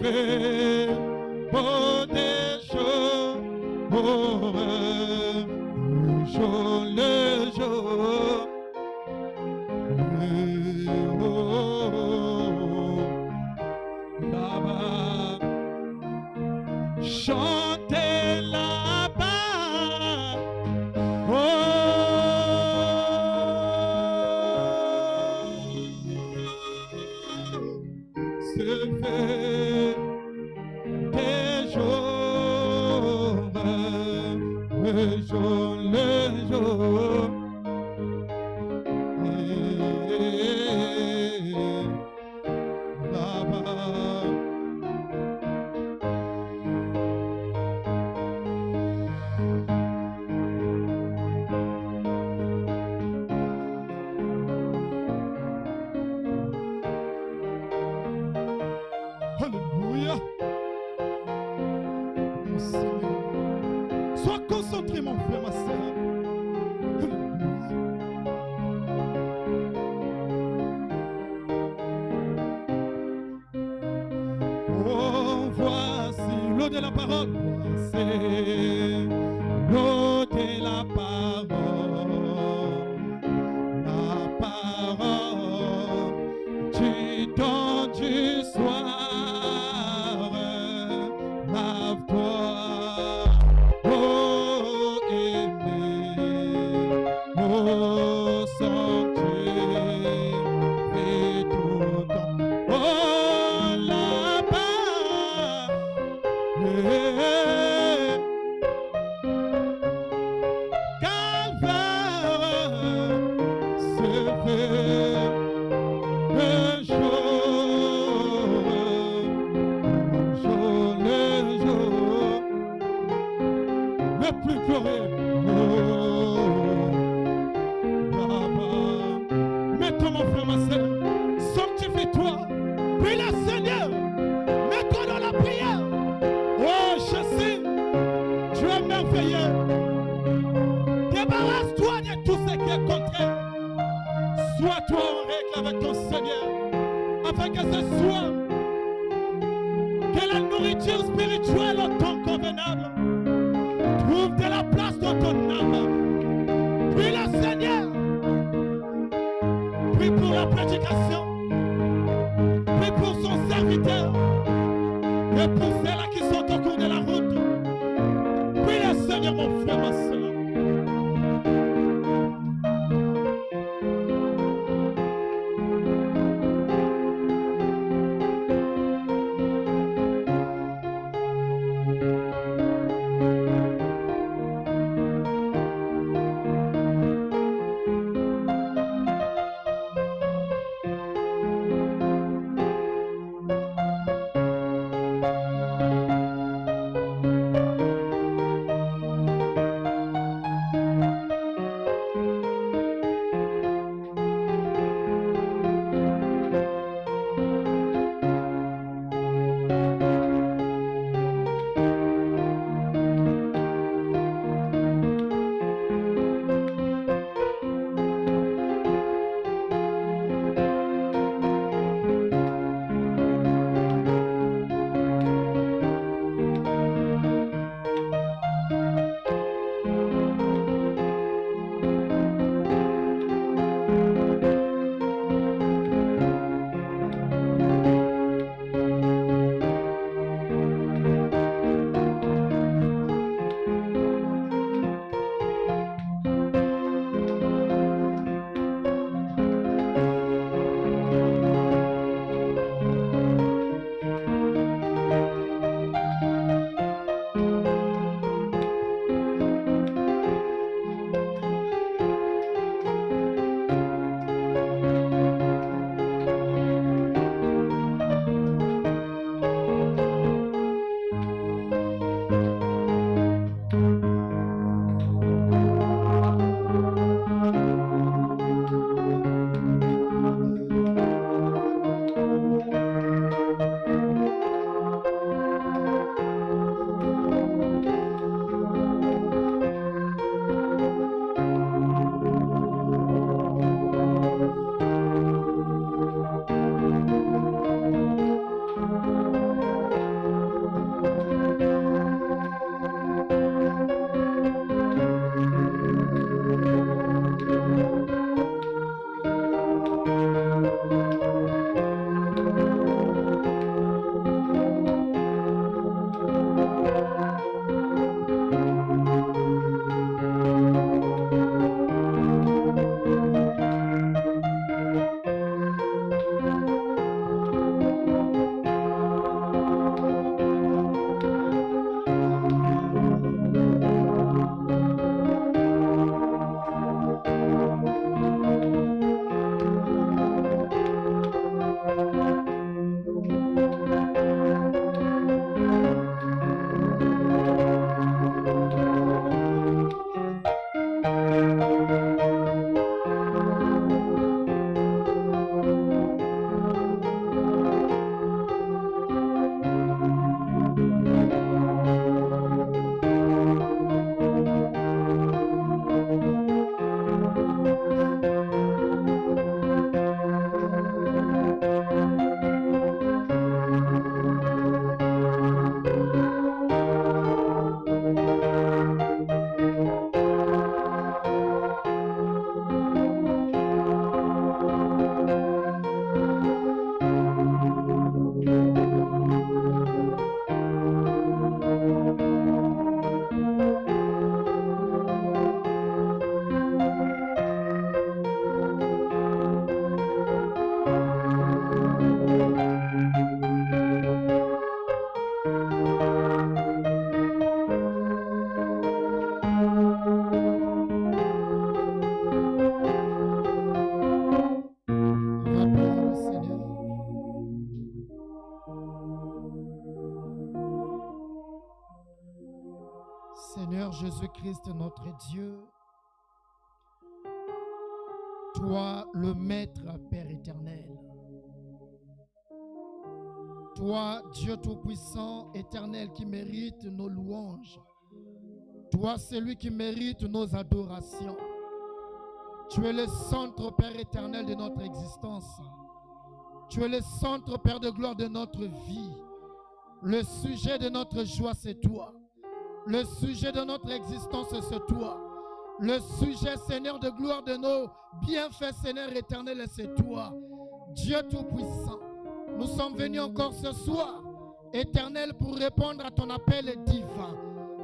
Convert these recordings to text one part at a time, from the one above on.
fait pour des choses, le jour, le jour. Là-bas, chantez là-bas. Se fait des jours, le jour, le jour. Là-bas, alléluia. Mon Seigneur, sois concentré, mon frère, ma sœur. Oh, voici l'eau de la parole. Voici l'eau de la parole. La parole du temps du soir. Lave-toi, oh aimé, oh sanctuaire, et tout temps. Oh là-bas, Calvaire se fait le jour, le jour, le plus glorieux. Là-bas, mets-toi, mon frère, ma sœur, sanctifie-toi, prie le Seigneur, mets-toi dans la prière. Oh, je sais, tu es merveilleux. Débarrasse-toi de tout ce qui est contraire. Sois-toi en règle avec ton Seigneur, afin que ce soit que la nourriture spirituelle au temps convenable trouve de la place dans ton âme. Prie le Seigneur. Prie pour la prédication. Prie pour son serviteur. Et pour ceux-là qui sont au cours de la route. Prie le Seigneur, mon frère, ma soeur. Jésus-Christ, notre Dieu, toi, le Maître, Père éternel, toi, Dieu Tout-Puissant, éternel, qui mérite nos louanges, toi, celui qui mérite nos adorations, tu es le centre, Père éternel, de notre existence. Tu es le centre, Père de gloire, de notre vie. Le sujet de notre joie, c'est toi. Le sujet de notre existence, c'est toi. Le sujet, Seigneur de gloire, de nos bienfaits, Seigneur éternel, c'est toi. Dieu Tout-Puissant, nous sommes venus encore ce soir, éternel, pour répondre à ton appel divin.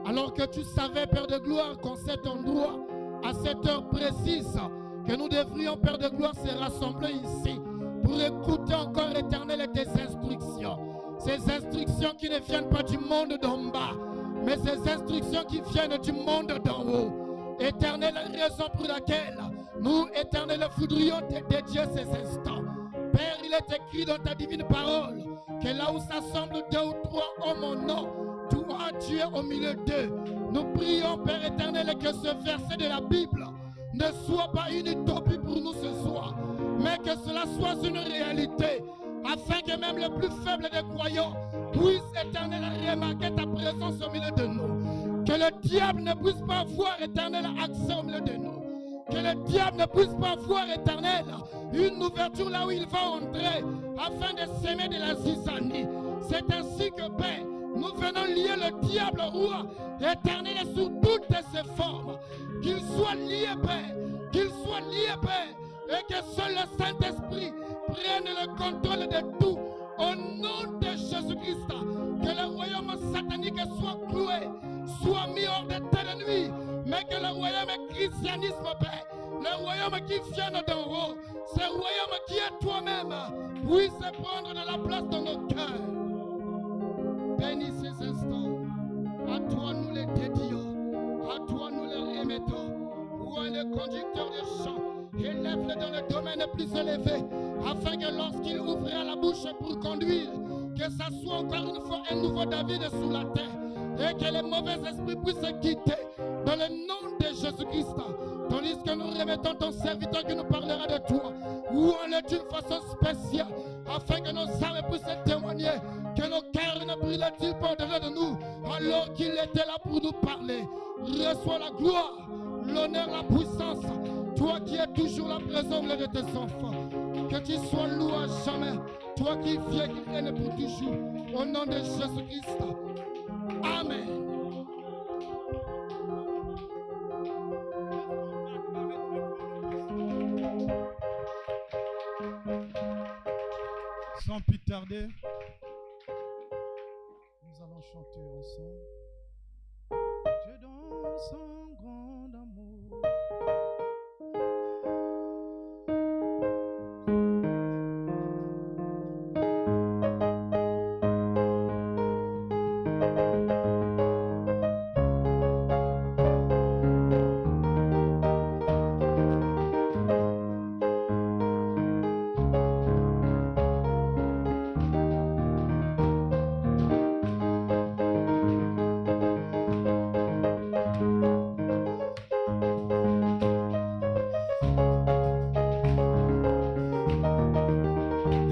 Alors que tu savais, Père de gloire, qu'en cet endroit, à cette heure précise, que nous devrions, Père de gloire, se rassembler ici pour écouter encore, éternel, tes instructions. Ces instructions qui ne viennent pas du monde d'en bas, mais ces instructions qui viennent du monde d'en haut. Éternel, raison pour laquelle nous, éternel, voudrions te dédier ces instants. Père, il est écrit dans ta divine parole que là où s'assemblent 2 ou 3 en mon nom, toi, tu es au milieu d'eux. Nous prions, Père éternel, que ce verset de la Bible ne soit pas une utopie pour nous ce soir, mais que cela soit une réalité, afin que même le plus faible des croyants puisse, éternel, remarquer ta présence au milieu de nous. Que le diable ne puisse pas voir, éternel, accès au milieu de nous. Que le diable ne puisse pas voir, éternel, une ouverture là où il va entrer, afin de s'aimer de la zizanie. C'est ainsi que, Père, nous venons lier le diable roi éternel sous toutes ses formes. Qu'il soit lié, Père. Qu'il soit lié, Père. Et que seul le Saint-Esprit prenne le contrôle de tout. Au nom de Jésus-Christ, que le royaume satanique soit cloué, soit mis hors d'état de nuit. Mais que le royaume christianisme, Père, le royaume qui vient d'en haut, ce royaume qui est toi-même, puisse prendre de la place dans nos cœurs. Bénis ces instants. À toi nous les dédions. À toi nous les remettons. Roi le conducteur de chant, élève-le dans le domaine plus élevé, afin que lorsqu'il ouvrira la bouche pour conduire, que ça soit encore une fois un nouveau David sous la terre, et que les mauvais esprits puissent quitter dans le nom de Jésus-Christ. Tandis que nous remettons ton serviteur qui nous parlera de toi, ou en est d'une façon spéciale, afin que nos âmes puissent témoigner, que nos cœurs ne brûlent-ils pas au-delà de nous, alors qu'il était là pour nous parler. Reçois la gloire, l'honneur, la puissance, toi qui es toujours la présence de tes enfants. Que tu sois loué à jamais, toi qui viens, qui règne pour toujours, au nom de Jésus-Christ. Amen. Sans plus tarder, nous allons chanter ensemble. Dieu dans son grand amour.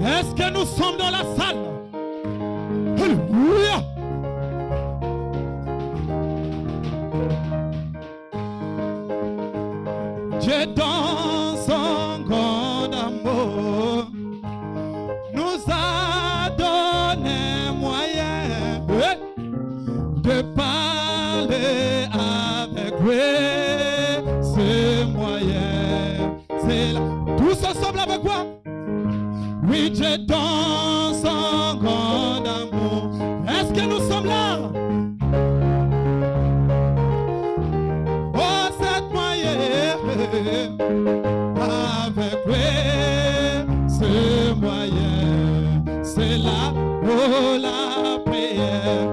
Est-ce que nous sommes dans la salle? Alléluia! Dieu dans son grand amour nous a donné moyen de parler avec lui. Ce moyen, c'est là. Tous ensemble avec moi. Oui, Dieu dans son grand amour. Est-ce que nous sommes là? Oh, cette moyen, avec lui, ce moyen, c'est là, oh, la prière.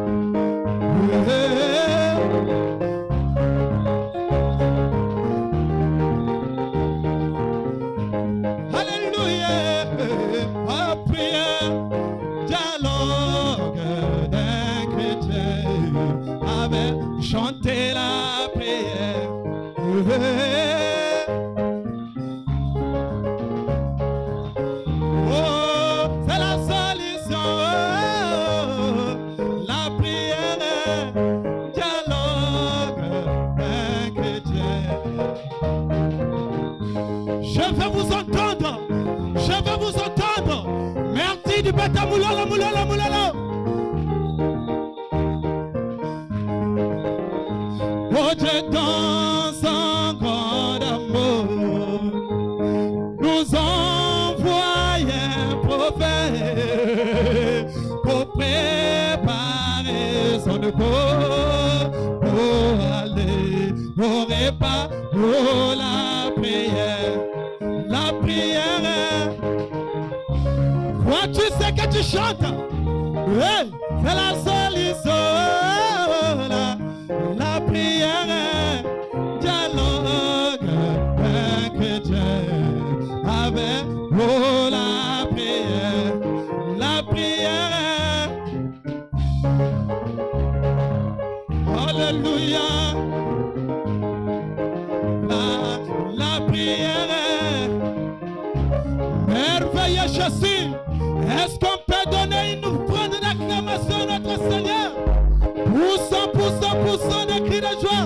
Chanter la paix. Je veux vous entendre. Je veux vous entendre. Merci du bêta moulala, moulala, moulala. Oh Dieu, dans son grand amour, nous envoie un prophète pour préparer son corps pour aller au repas, pour la prière. La prière, toi tu sais que tu chantes, hey, c'est la solution. La prière, dialogue avec Dieu, avec la prière. La prière, alléluia. La prière, merveilleux Jésus. Est-ce qu'on peut donner une offrande d'acclamation à notre Seigneur? Poussons de cris de joie.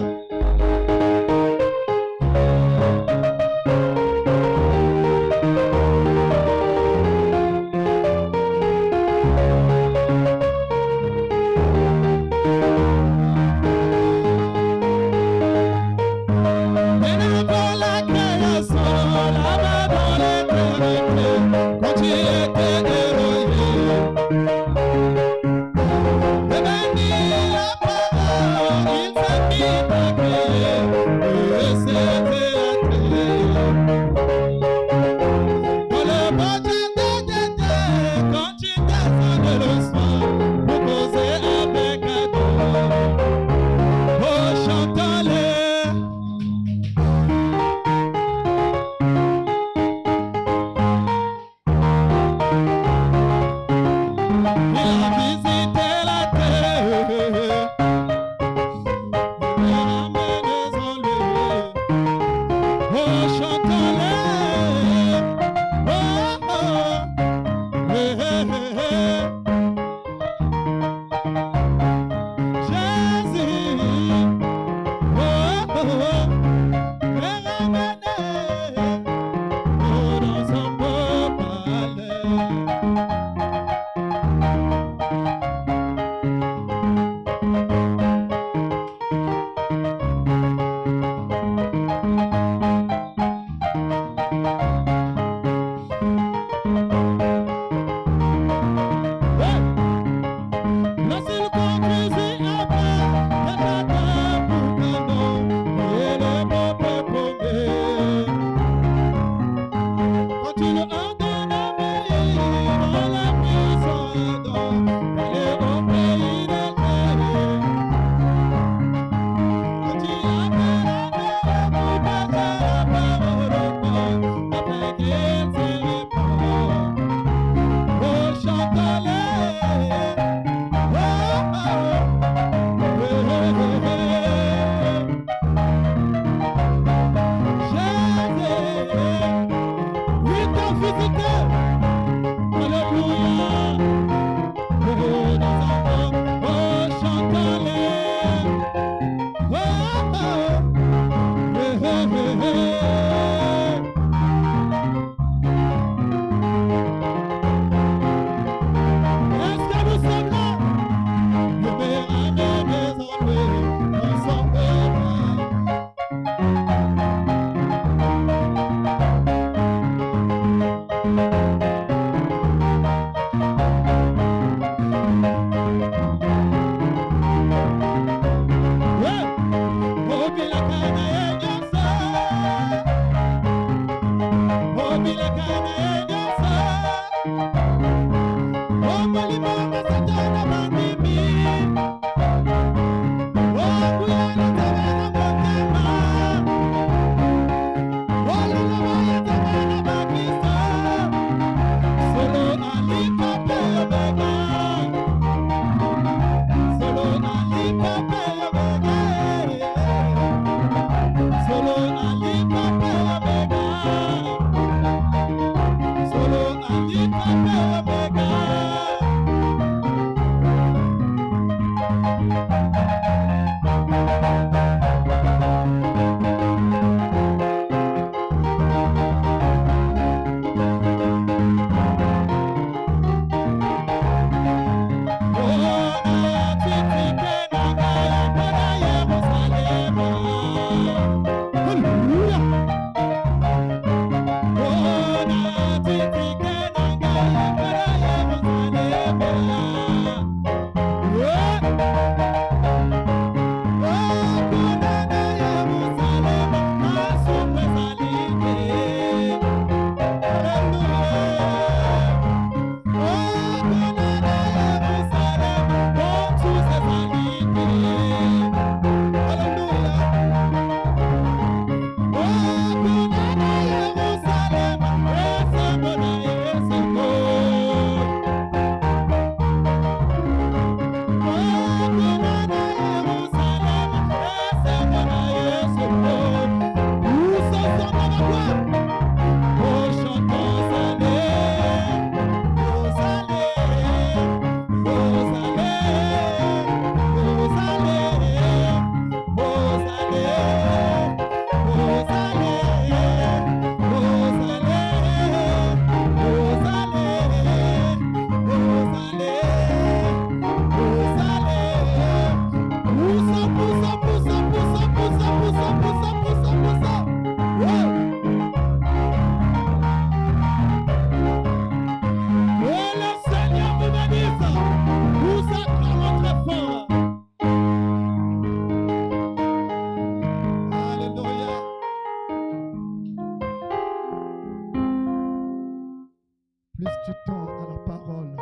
plus tu tends à la parole.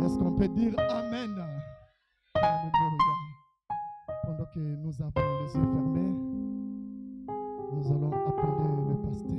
Est-ce qu'on peut dire Amen? Alléluia. Pendant que nous avons les yeux fermés, nous allons appeler le pasteur.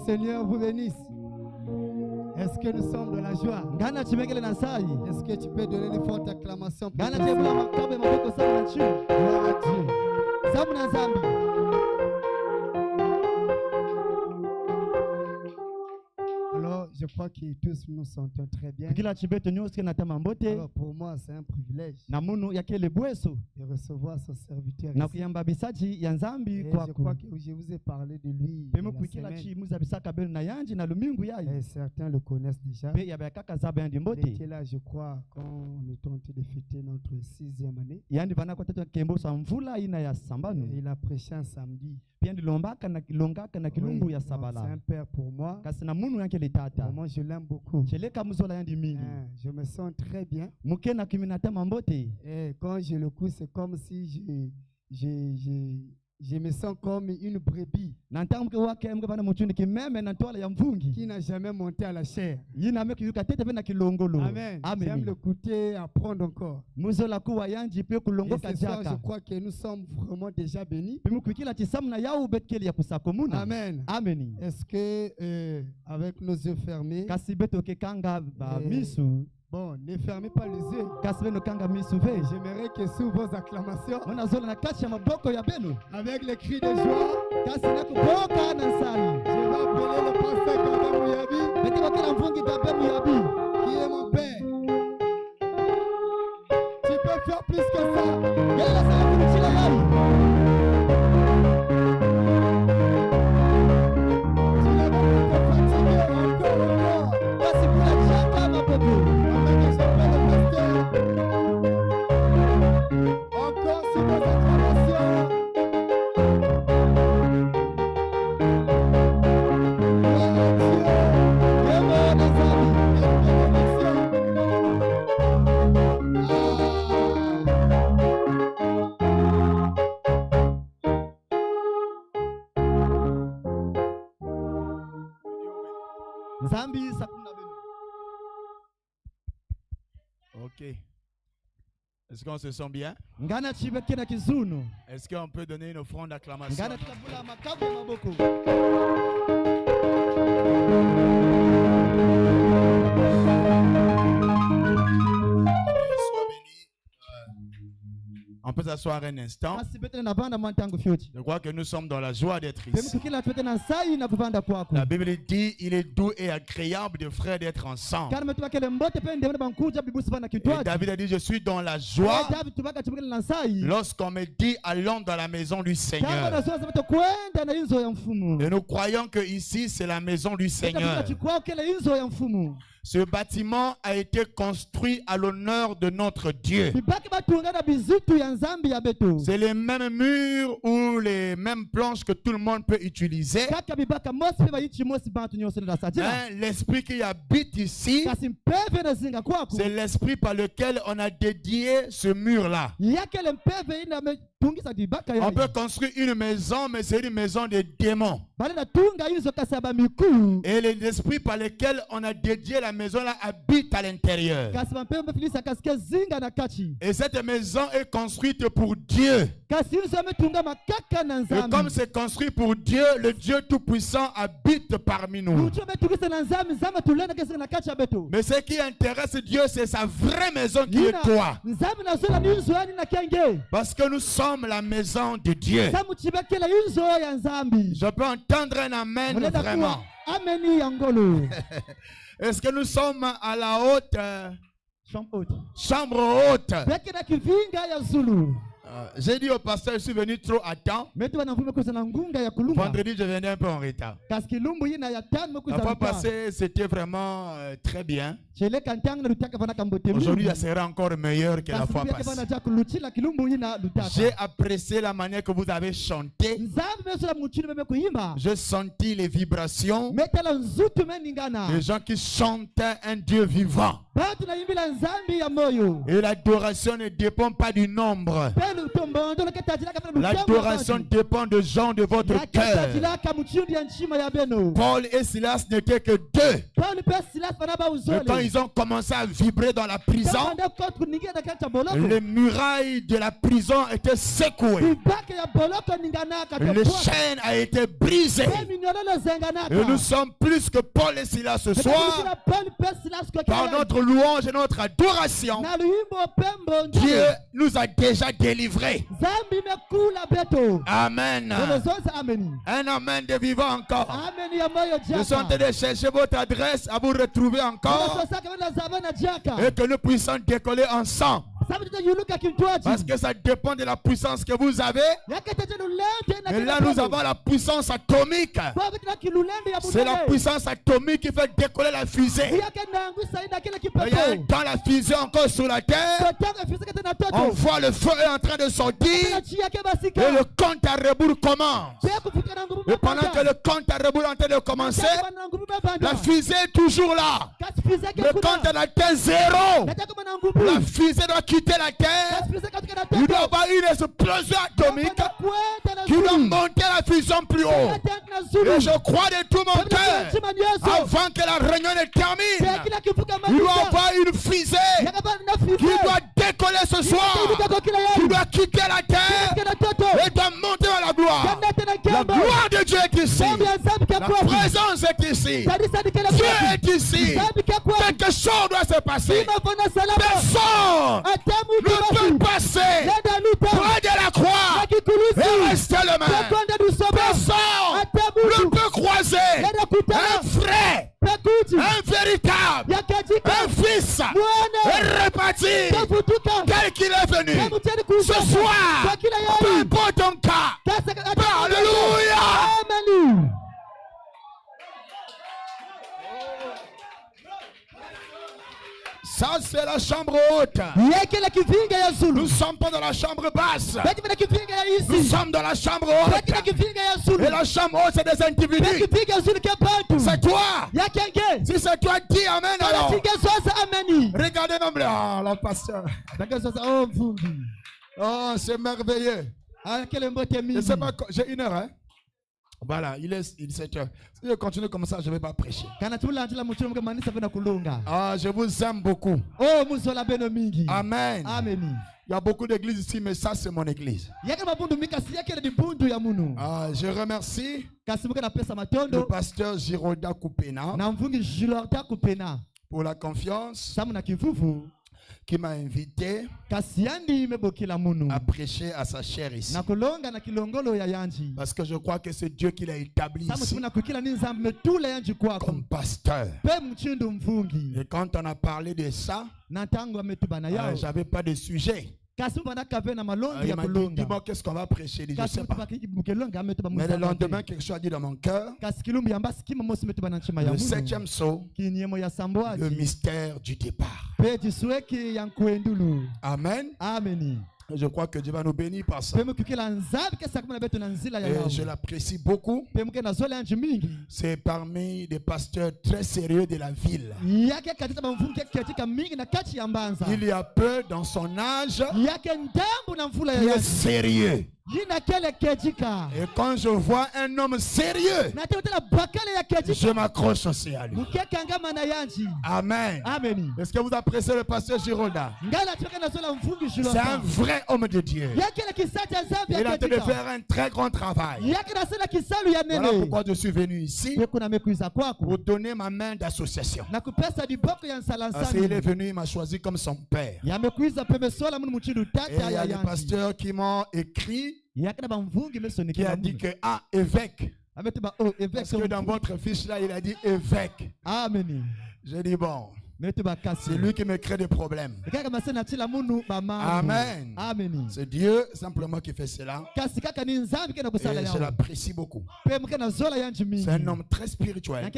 Seigneur vous bénisse. Est-ce que nous sommes dans la joie? Est-ce que tu peux donner une forte acclamation pour Gloire à Dieu. Alors, je crois que tous nous sentons très bien. Alors, pour moi, c'est un privilège de recevoir ce serviteur ici. Et je crois que je vous ai parlé de lui et certains le connaissent déjà. Il était là, je crois, quand on est en train de fêter notre 6e année. Et il a prêché un samedi. Oui, c'est un père pour moi. Moi, je l'aime beaucoup. Je me sens très bien. Et quand je le couche, c'est comme si je me sens comme une brebis qui n'a jamais monté à la chair. Amen. J'aime l'écouter, apprendre encore. Et ce soir, je crois que nous sommes vraiment déjà bénis. Amen. Est-ce que avec nos yeux fermés, bon, ne fermez pas les yeux. J'aimerais que sous vos acclamations, avec les cris de joie, je vais appeler le pasteur Gabé Mouyabi, qui est mon père. Tu peux faire plus que ça. Ok. Est-ce qu'on se sent bien? Est-ce qu'on peut donner une offrande d'acclamation? On peut s'asseoir un instant. Je crois que nous sommes dans la joie d'être ici. La Bible dit il est doux et agréable de frères d'être ensemble. Et David a dit je suis dans la joie lorsqu'on me dit allons dans la maison du Seigneur. Et nous croyons que ici c'est la maison du Seigneur. Ce bâtiment a été construit à l'honneur de notre Dieu. C'est les mêmes murs ou les mêmes planches que tout le monde peut utiliser. L'esprit qui habite ici, c'est l'esprit par lequel on a dédié ce mur-là. On peut construire une maison, mais c'est une maison de démons. Et l'esprit par lequel on a dédié la maison-là habite à l'intérieur. Et cette maison est construite pour Dieu. Et comme c'est construit pour Dieu, le Dieu Tout-Puissant habite parmi nous. Mais ce qui intéresse Dieu, c'est sa vraie maison qui est toi. Parce que nous sommes la maison de Dieu. Je peux entendre un amen vraiment. Est-ce que nous sommes à la haute chambre haute? J'ai dit au pasteur, je suis venu trop à temps. Vendredi, je venais un peu en retard. La fois passée, c'était vraiment très bien. Aujourd'hui, ça sera encore meilleur que la fois passée. J'ai apprécié la manière que vous avez chanté. J'ai senti les vibrations. Les gens qui chantaient un Dieu vivant. Et l'adoration ne dépend pas du nombre. L'adoration dépend des gens de votre cœur. Paul et Silas n'étaient que deux. Mais quand ils ont commencé à vibrer dans la prison, les murailles de la prison étaient secouées. Les chaînes ont été brisées. Et nous sommes plus que Paul et Silas ce soir. Par notre louange et notre adoration, Dieu nous a déjà délivrés. Amen. Un amen de vivant encore. Je suis en train de chercher votre adresse à vous retrouver encore. Et que nous puissions décoller ensemble. Parce que ça dépend de la puissance que vous avez. Et là nous avons la puissance atomique. C'est la puissance atomique qui fait décoller la fusée. Il y a un temps la fusée encore sur la terre. On voit le feu est en train de sortir. Et le compte à rebours commence. Et pendant que le compte à rebours est en train de commencer, la fusée est toujours là. Le compte est atteint 0. La fusée doit quitter la terre. Il doit y avoir une explosion atomique qui doit monter la fusion plus haut. Et je crois de tout mon cœur, avant que la réunion ne termine, il doit y avoir une fusée qui doit décoller ce soir, qui doit quitter la terre et doit monter dans la gloire. La gloire de Dieu est ici. La présence est ici. Dieu est ici. Quelque chose doit se passer. Personne ne peut passer près de la croix et rester le même. Personne ne peut croiser un frère, un véritable, un fils réparti tel qu'il est venu. Ce soir, peu importe ton cas. Alléluia. Ça c'est la chambre haute. Nous ne sommes pas dans la chambre basse. Nous sommes dans la chambre haute. Et la chambre haute c'est des individus. C'est toi. Si c'est toi, dis amen alors. Regardez même là, le pasteur. Oh, c'est merveilleux. Je sais pas, j'ai 1 heure, hein? Voilà, il est 7 heures. Si je continue comme ça, je ne vais pas prêcher. Ah, je vous aime beaucoup. Amen. Il y a beaucoup d'églises ici, mais ça, c'est mon église. Ah, je remercie le pasteur Giroda Kupena pour la confiance qui m'a invité à prêcher à sa chair ici. Parce que je crois que c'est Dieu qui l'a établi ici comme pasteur. Et quand on a parlé de ça, j'avais pas de sujet. Il m'a dit, dis-moi qu'est-ce qu'on va prêcher. Je ne sais pas. Mais le lendemain, quelque chose a dit dans mon cœur. Le 7e saut, le mystère du départ. Amen. Je crois que Dieu va nous bénir par ça. Et je l'apprécie beaucoup. C'est parmi des pasteurs très sérieux de la ville. Il y a peu dans son âge qui est sérieux. Et quand je vois un homme sérieux, je m'accroche aussi à lui. Amen. Est-ce que vous appréciez le pasteur Girolda? C'est un vrai homme de Dieu. Il est en train de faire un très grand travail. Voilà pourquoi je suis venu ici pour donner ma main d'association. Parce qu'il est venu, il m'a choisi comme son père. Et il y a des pasteurs qui m'ont écrit, qui a dit que évêque. Parce que dans votre fiche là, il a dit évêque. Amen. J'ai dit bon. C'est lui qui me crée des problèmes. Amen. C'est Dieu simplement qui fait cela. Et je l'apprécie beaucoup. C'est un homme très spirituel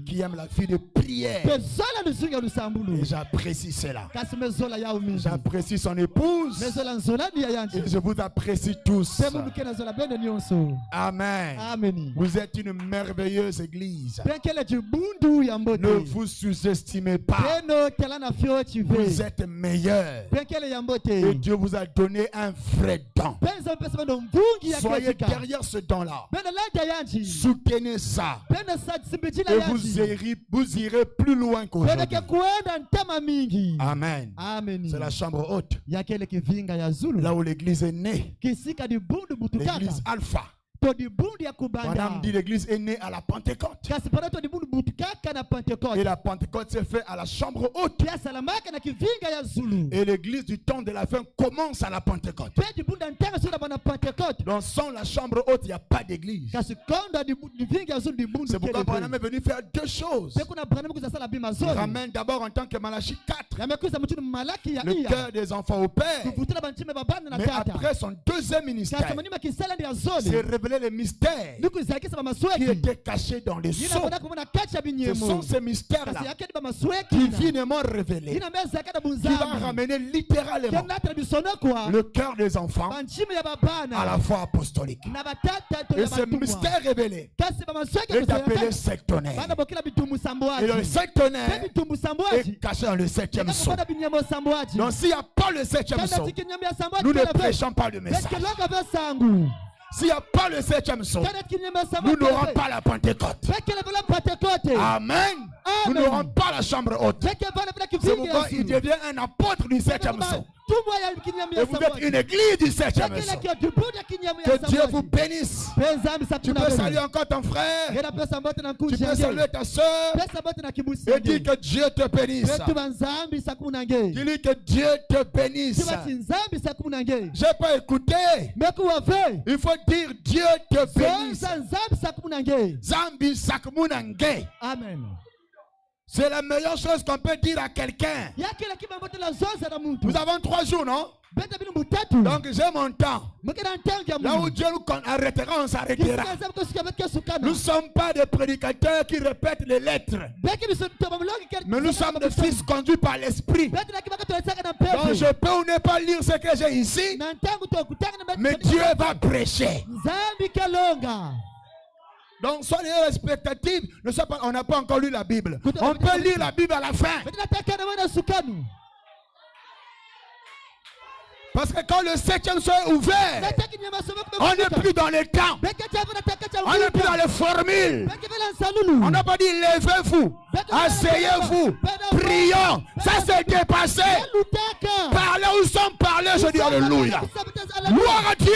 qui aime la vie de prière. Et j'apprécie cela. J'apprécie son épouse. Et je vous apprécie tous. Amen. Vous êtes une merveilleuse église. Ne vous sous-estimez pas. Vous êtes meilleurs. Et Dieu vous a donné un vrai don. Soyez derrière ce don-là. Soutenez ça. Et vous irez plus loin qu'aujourd'hui. Amen. C'est la chambre haute. Là où l'église est née. L'église Alpha. On a dit l'église est née à la Pentecôte. Et la Pentecôte s'est faite à la chambre haute. Et l'église du temps de la fin commence à la Pentecôte. Donc sans la chambre haute, il n'y a pas d'église. C'est pourquoi Branham est venu faire deux choses. Il ramène d'abord en tant que Malachie 4 le cœur des enfants au Père. Mais après son deuxième ministère, c'est révélé les mystères qui étaient cachés dans les sceaux. Ce sont ces mystères-là qui divinement révélés, qui va ramener littéralement le cœur des enfants à la foi apostolique. Et ce mystère révélé est appelé sectonnaire. Et le sectonnaire est caché dans le septième sceau. Donc s'il n'y a pas le septième sceau, nous ne prêchons pas le message. S'il n'y a pas le septième sceau, nous n'aurons pas la Pentecôte. Amen. Nous n'aurons pas la chambre haute. C'est pourquoi il devient un apôtre du septième sceau. Et vous êtes une église du septième sceau. Que Dieu vous bénisse. Tu peux saluer encore ton frère. Tu peux saluer ta soeur. Et dire que Dieu te bénisse. Dis-lui que Dieu te bénisse. Je n'ai pas écouté. Il faut dire Dieu te bénisse. Zambi sakmunange. Amen. C'est la meilleure chose qu'on peut dire à quelqu'un. Nous avons 3 jours, non? Donc j'ai mon temps. Là où Dieu nous arrêtera, on s'arrêtera. Nous ne sommes pas des prédicateurs qui répètent les lettres. Mais nous sommes des fils conduits par l'esprit. Donc je peux ou ne pas lire ce que j'ai ici. Mais Dieu va prêcher. Donc soyez expectatifs. On n'a pas encore lu la Bible. On peut lire la Bible à la fin. Parce que quand le septième sceau est ouvert, on n'est plus dans les temps. On n'est plus dans les formules. On n'a pas dit levez-vous, asseyez-vous, prions. Ça s'est dépassé. Parlez où sont parlés, je dis alléluia. Gloire à Dieu.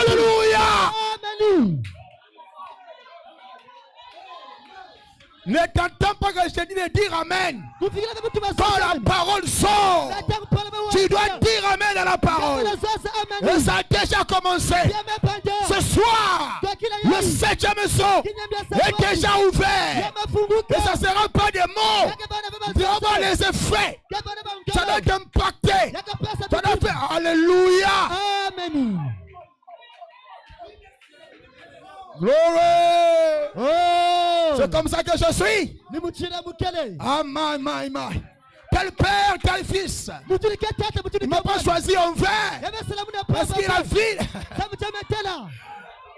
Alléluia. Ne t'entends pas que je te dis de dire amen. Quand la parole sort, tu dois dire amen à la parole. Et ça a déjà commencé. Ce soir, le septième sceau est déjà ouvert. Et ça ne sera pas des mots. Tu vas voir les effets. Ça doit t'impacter. Ça doit faire alléluia. Amen. Glory. Oh. C'est comme ça que je suis. Ah, my. tel père, tel fils. Il ne m'a pas choisi en vain. Parce qu'il a vu.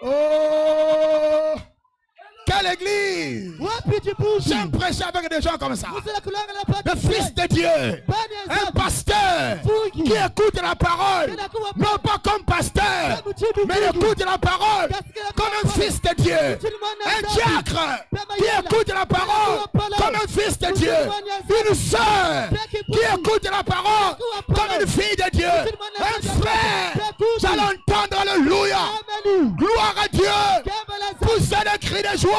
Oh! Quelle église! J'aime prêcher avec des gens comme ça. Le Fils de Dieu. Un pasteur qui écoute la parole. Non pas comme pasteur, mais il écoute la parole comme un fils de Dieu. Un diacre qui écoute la parole comme un fils de Dieu. Une sœur qui écoute la parole comme une fille de Dieu. Un frère, j'allais entendre alléluia. Gloire à Dieu. Poussez des cris de joie.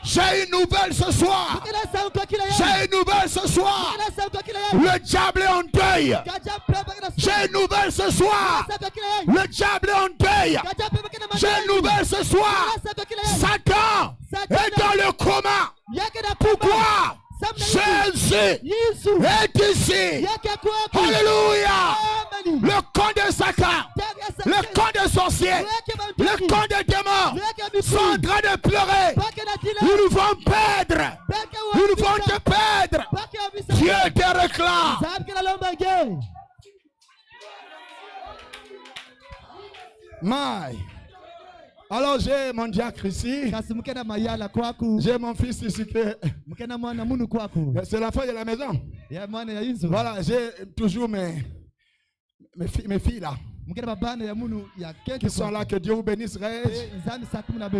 J'ai une nouvelle ce soir. J'ai une nouvelle ce soir. Le diable est en deuil. J'ai une nouvelle ce soir. Le diable est en deuil. J'ai une nouvelle ce soir. Satan est dans le coma. Pourquoi? Jésus est ici. Alléluia. Le camp de Satan, le camp des sorciers, le camp des démons sont en train de pleurer. Ils vont perdre. Ils vont te perdre. Dieu te réclame. My. Alors j'ai mon diacre ici. J'ai mon fils ici. C'est la femme de la maison. Voilà, j'ai toujours mes filles là. Qui sont là, que Dieu vous bénisse.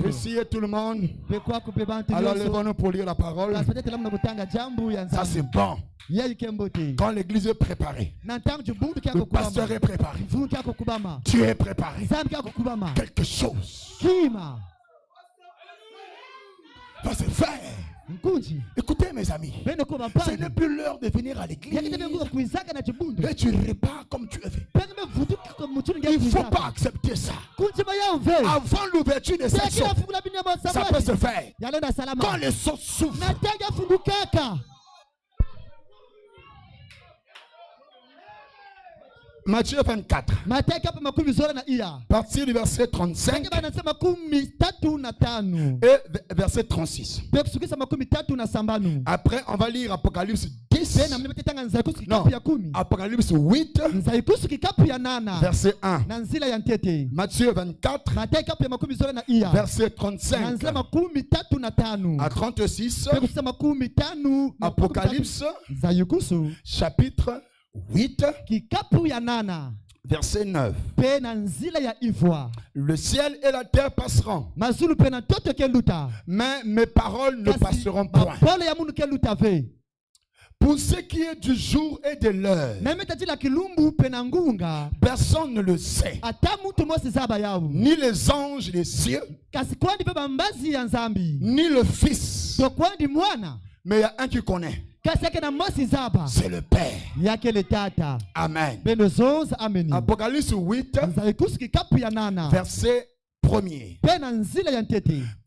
Ici et tout le monde. Alors levons-nous pour lire la parole. Ça c'est bon. Quand l'église est préparée, le pasteur est préparé, Dieu est préparé, quelque chose va se faire. Écoutez mes amis, ce n'est plus l'heure de venir à l'église et tu repars comme tu es fait. Il ne faut pas accepter ça. Avant l'ouverture de cette chose, ça peut se faire. Quand les sauts s'ouvrent, Matthieu 24, partir du verset 35 et verset 36. Après, on va lire Apocalypse 10. Non, Apocalypse 8, verset 1. Matthieu 24, verset 35 à 36. Apocalypse, chapitre 8, verset 9. Le ciel et la terre passeront, mais mes paroles ne passeront point. Pour ce qui est du jour et de l'heure, personne ne le sait, ni les anges des cieux, ni le Fils, mais il y a un qui connaît. C'est le Père. Amen. Apocalypse 8, verset 1er.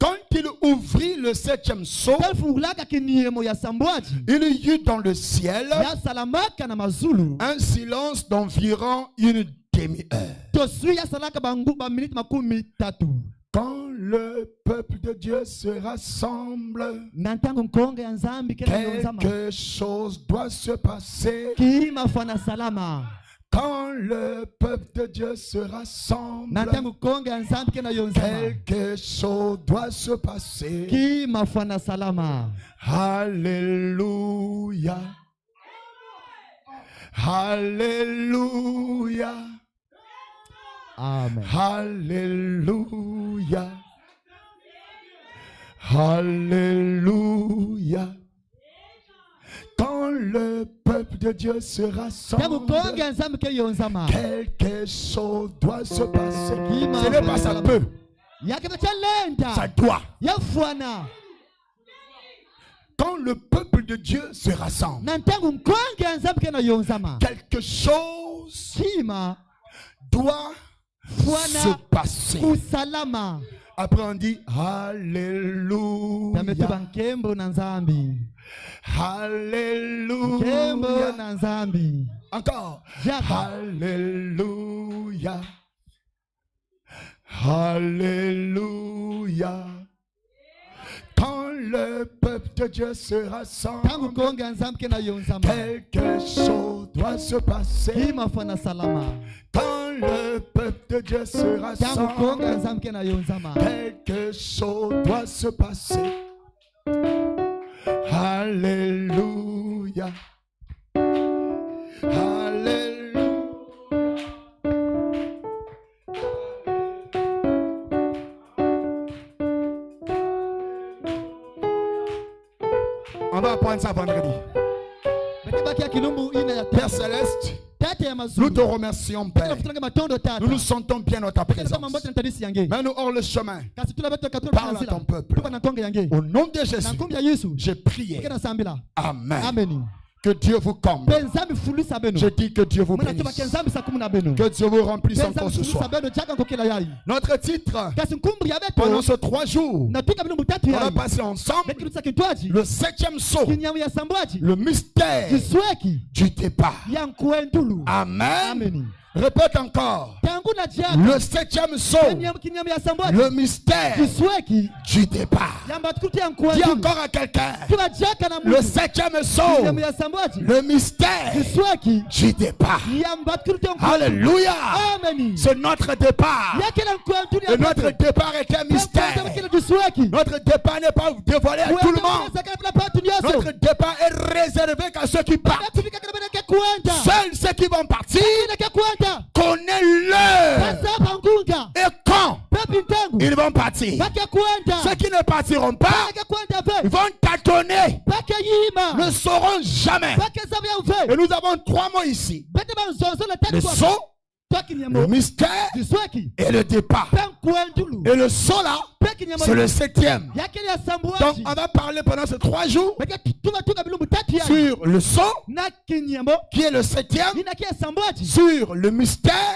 Quand il ouvrit le 7e sceau, il y eut dans le ciel un silence d'environ une demi-heure. Quand le peuple de Dieu se rassemble, quelque chose doit se passer. Quand le peuple de Dieu se rassemble, quelque chose doit se passer. Alléluia. Alléluia. Amen. Alléluia. Alléluia. Quand le peuple de Dieu se rassemble, quelque chose doit se passer. Ce n'est pas ça peut. Ça doit. Quand le peuple de Dieu se rassemble, quelque chose doit se passer. Après on dit Alléluia. Alléluia. Encore. Alléluia. Alléluia. Quand le peuple de Dieu se rassemble, quelque chose doit se passer. Quand le peuple de Dieu se rassemble, quelque chose doit se passer. Alléluia. Alléluia. On va apprendre ça vendredi. Père Céleste, nous te remercions, Père. Nous nous sentons bien dans ta présence. Mets-nous hors le chemin. Parle à ton peuple. Au nom de Jésus, j'ai prié. Amen. Que Dieu vous comble. Je dis que Dieu vous bénisse. Que Dieu vous remplisse encore ce soir. Notre titre, pendant ces 3 jours, on va passer ensemble le 7e saut, le mystère du départ. Amen. Répète encore. Le 7e saut, le mystère du départ. Dis encore à quelqu'un. Le 7e saut, le mystère du départ. Alléluia. C'est notre départ. Et notre départ est un mystère. Notre départ n'est pas dévoilé à tout le monde. Notre départ est réservé qu'à ceux qui partent. Seuls ceux qui vont partir connaissent l'heure et quand ils vont partir. Ceux qui ne partiront pas, ils vont tâtonner, ne sauront jamais. Et nous avons 3 mots ici: le saut, le mystère et le départ. Et le saut là, c'est le 7e. Donc on va parler pendant ces 3 jours sur le saut qui est le 7e, sur le mystère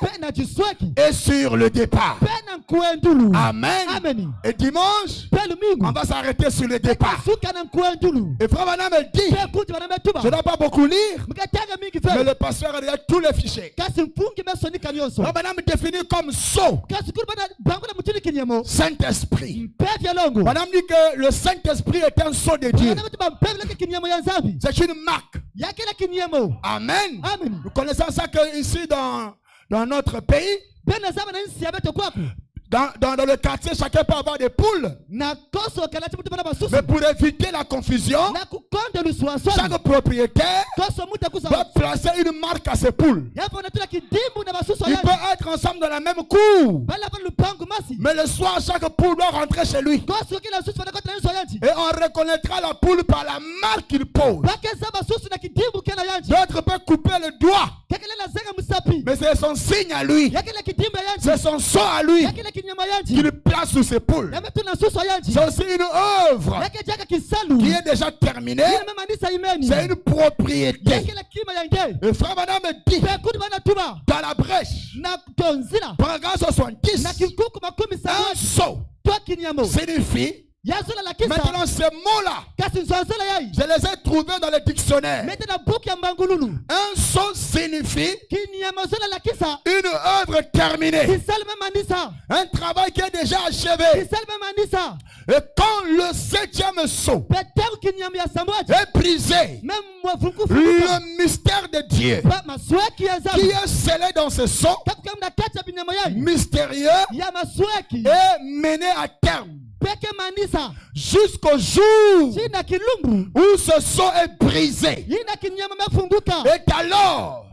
et sur le départ. Amen. Et dimanche, on va s'arrêter sur le départ. Et Frère Branham me dit, je ne dois pas beaucoup lire, mais le pasteur a déjà tous les fichiers. Frère Branham définit comme saut Saint-Esprit. Madame dit que le Saint-Esprit est un sceau de Dieu. C'est une marque. Amen. Nous connaissons ça que ici dans notre pays. Dans le quartier, chacun peut avoir des poules. Mais pour éviter la confusion, chaque propriétaire doit placer une marque à ses poules. Ils peuvent être ensemble dans la même cour. Mais le soir, chaque poule doit rentrer chez lui. Et on reconnaîtra la poule par la marque qu'il pose. D'autres peuvent couper le doigt. Mais c'est son signe à lui. C'est son sceau à lui qu'il place sous ses poules. C'est aussi une œuvre qui est déjà terminée. C'est une propriété. Et Frère Branham me dit, dans la brèche, paragraphe 70, un sceau signifie. Maintenant, ces mots-là, je les ai trouvés dans le dictionnaire. Un sceau signifie une œuvre terminée, un travail qui est déjà achevé. Et quand le 7e sceau est brisé, le mystère de Dieu qui est scellé dans ce sceau mystérieux est mené à terme. Jusqu'au jour où ce sceau est brisé. Et alors,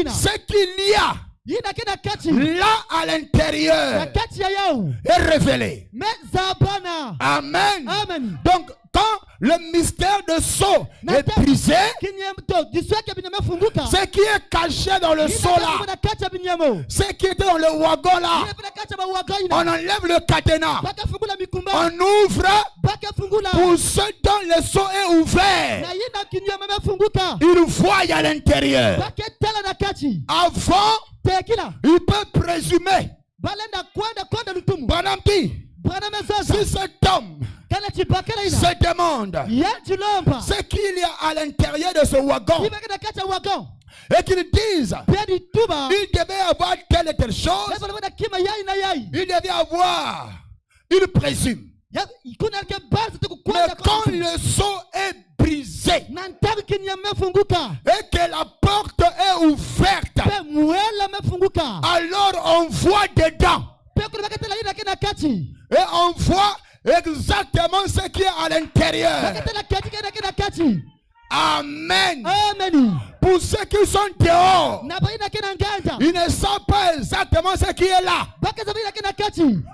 ce qu'il y a là à l'intérieur est révélé. Amen. Donc quand le mystère de sceau est brisé, ce qui est caché dans le sceau là, ce qui était dans le wagon là, on enlève le cadenas, on ouvre pour ceux dont le sceau est ouvert. Ils voient à l'intérieur. Avant, il peut présumer. Branham dit, si cet homme se demande ce qu'il y a à l'intérieur de ce wagon et qu'ils disent il devait avoir telle et telle chose, il devait avoir, il présume Mais quand le seau est brisé et que la porte est ouverte, alors on voit dedans et on voit exactement ce qui est à l'intérieur. Amen. Pour ceux qui sont dehors, ils ne savent pas exactement ce qui est là.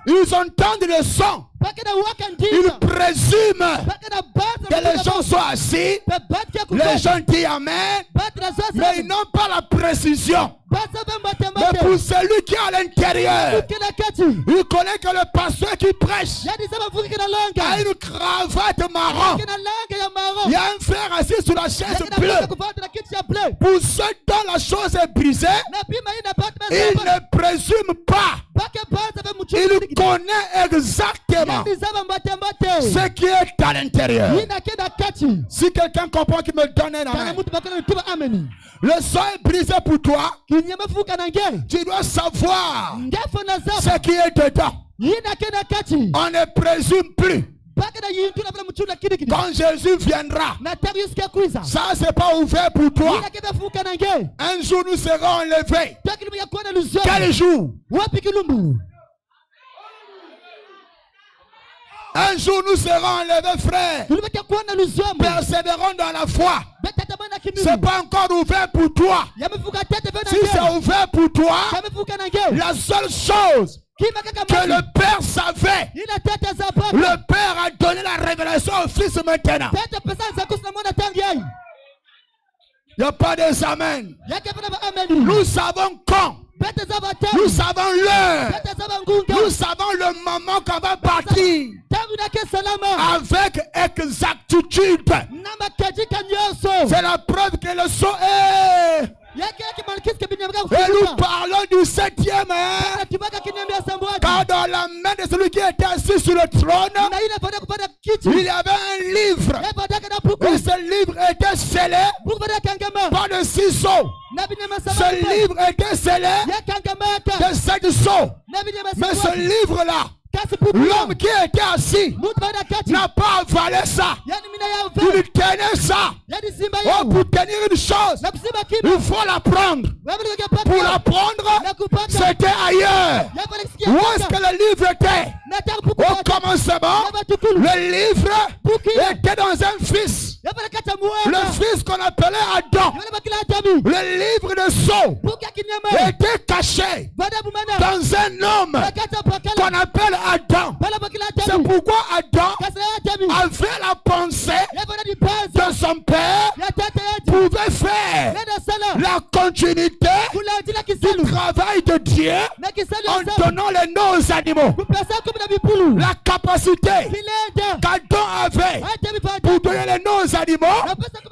Ils entendent le son. Ils présument que les gens sont assis. Les gens disent Amen. Mais ils n'ont pas la précision. Mais pour celui qui est à l'intérieur, il connaît que le pasteur qui prêche a une cravate marron. Il y a un frère assis sur la chaise bleue. Pour ceux dont la chose est brisée, il ne présume pas. Il connaît exactement ce qui est à l'intérieur. Si quelqu'un comprend qu'il me donne un amen. Le sang est brisé pour toi. Tu dois savoir ce qui est dedans. On ne présume plus. Quand Jésus viendra, ça c'est pas ouvert pour toi. Un jour nous serons enlevés. Quel jour? Un jour nous serons enlevés, frère. Persévérons dans la foi. C'est pas encore ouvert pour toi. Si c'est ouvert pour toi, la seule chose que le Père savait, le Père a donné la révélation au Fils maintenant. Il n'y a pas de amen. Nous savons quand. Nous savons l'heure. Nous savons le moment qu'on va partir. Avec exactitude. C'est la preuve que le sceau est. Et nous parlons du 7e. Car dans la main de celui qui était assis sur le trône, il y avait un livre. Et ce livre était scellé par le ciseau. Ce livre était scellé de 7 sceaux. Mais ce livre-là, l'homme qui était assis n'a pas avalé ça. Il tenait ça. Oh, pour tenir une chose, il faut la prendre. Pour la prendre, c'était ailleurs. Où est-ce que le livre était? Au commencement, le livre était dans un fils. Le fils qu'on appelait Adam. Le livre de sceau était caché dans un homme qu'on appelle Adam. C'est pourquoi Adam avait la pensée que son père pouvait faire la continuité du travail de Dieu en donnant les noms aux animaux. La capacité qu'Adam avait pour donner les noms aux animaux,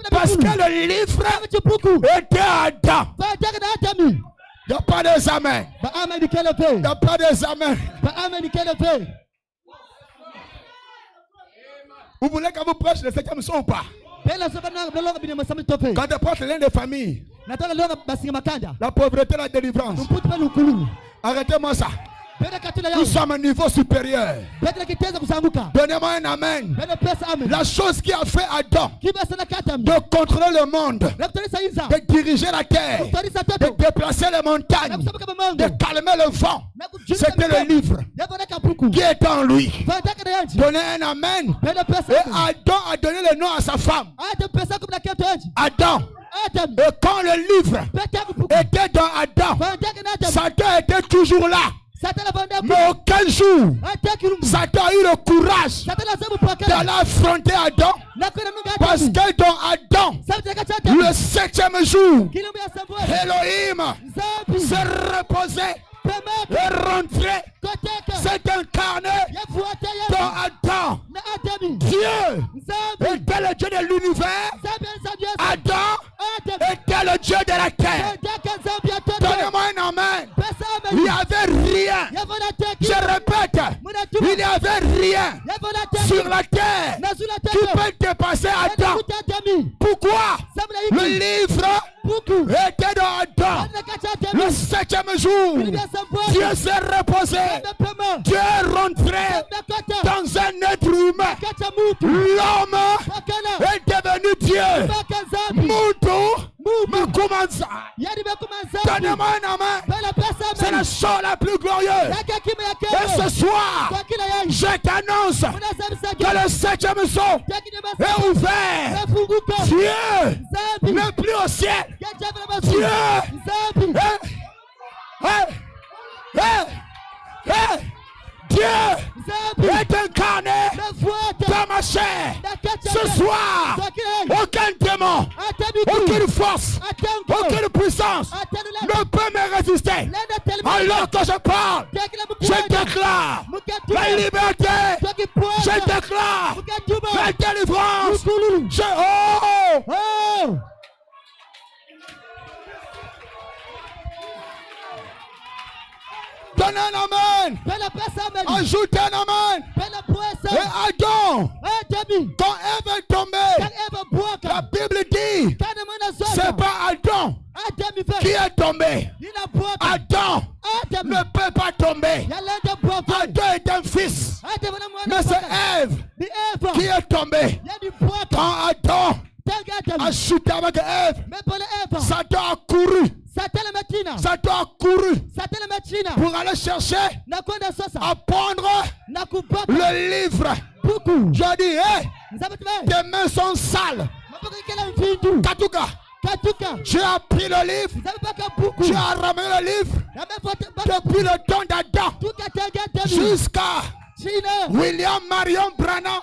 parce que le livre était à Adam. Il n'y a pas de amen. Il n'y a pas de amen. Vous voulez qu'on vous prêche le 7e son ou pas? Quand tu portes l'un des familles, la pauvreté, la délivrance. Arrêtez-moi ça. Nous sommes à un niveau supérieur. Donnez-moi un amen. La chose qui a fait Adam de contrôler le monde, de diriger la terre, de déplacer les montagnes, de calmer le vent, c'était le livre qui est en lui. Donnez un amen. Et Adam a donné le nom à sa femme. Adam. Et quand le livre était dans Adam, Satan était toujours là. Mais aucun jour, Satan a eu le courage d'aller affronter Adam. Parce que dans Adam, le 7e jour, Elohim s'est reposé et rentré, s'est incarné dans Adam. Dieu était le Dieu de l'univers. Adam était le Dieu de la terre. Donnez-moi un amen. Il n'y avait rien. Je répète, il n'y avait rien sur la terre qui peut dépasser Adam. Pourquoi? Le livre était dans Adam. Le 7e jour, Dieu s'est reposé. Dieu est rentré dans un être humain. L'homme est devenu Dieu. Donnez-moi un amen. C'est la chose la plus glorieuse. Et ce soir, je t'annonce que le 7e son est ouvert. Dieu n'est plus au ciel. Dieu Dieu est incarné dans ma chair. Ce soir, aucun démon, aucune force, aucune puissance ne peut me résister. Alors que je parle, je déclare la liberté. Je déclare la délivrance. Donne un amen. Ajoute un amen. Et Adam, quand Ève est tombée, la Bible dit, c'est pas Adam qui est tombé. Adam ne peut pas tomber. Adam est un fils. Mais c'est Ève qui est tombée. Quand Adam a chuté avec Ève, Satan a couru. Satan a couru pour aller chercher à prendre le livre. Je dis, hey, tes mains sont sales. Katuka. Tu as pris le livre. Tu as ramené le livre depuis le temps d'Adam jusqu'à William Marion Branham.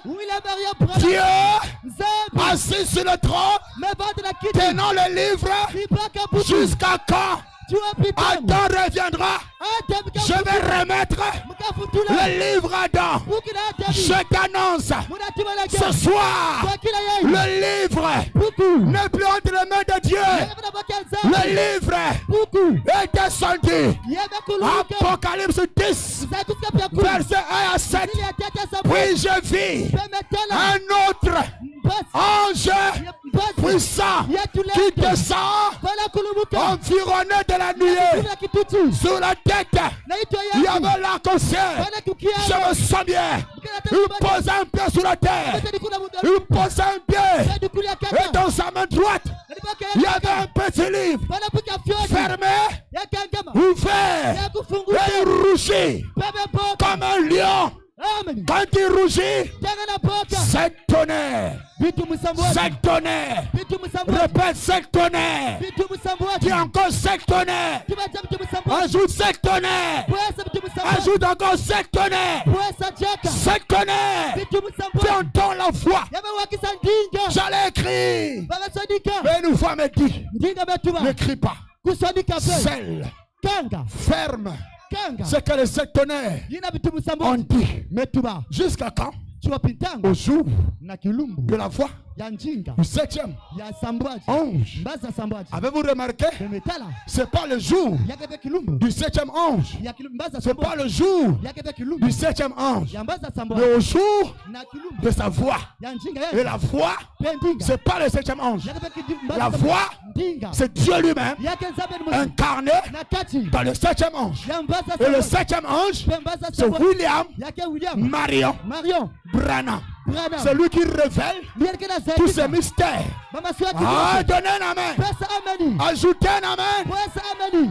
Dieu assis sur le trône, tenant le livre jusqu'à quand Adam reviendra. Je vais remettre le livre à Adam. Je t'annonce ce soir, le livre n'est plus entre les mains de Dieu. Le livre est descendu. Apocalypse 10, verset 1 à 7. Puis je vis un autre ange puissant qui descend environné de la nuée. Sur la tête, il y avait l'arc-en-ciel. Je me sens bien. Il pose un pied sur la terre. Il pose un pied. Et dans sa main droite, il y avait un petit livre fermé, ouvert. Et il rougit comme un lion. Quand il rougit, 7 tonnerres. 7 tonnerres. Répète 7 tonnerres. Dis encore 7 tonnerres. Ajoute 7 tonnerres. Ajoute encore 7 tonnerres. 7 tonnerres. Tu entends la voix. J'allais écrire. Mais une fois me dit, n'écris pas. Celle ferme. C'est que les 7 tonnerres ont dit. Jusqu'à quand? Au jour de la voix du 7e ange. Avez-vous remarqué? C'est pas le jour du 7e ange. C'est pas le jour du 7e ange. Mais au jour de sa voix. Et la voix, c'est pas le 7e ange. La voix, c'est Dieu lui-même incarné dans le 7e ange. Et le 7e ange, c'est William Marion Branham. C'est lui qui révèle tous ces mystères. Ah, donnez un amen. Ajoutez un amen.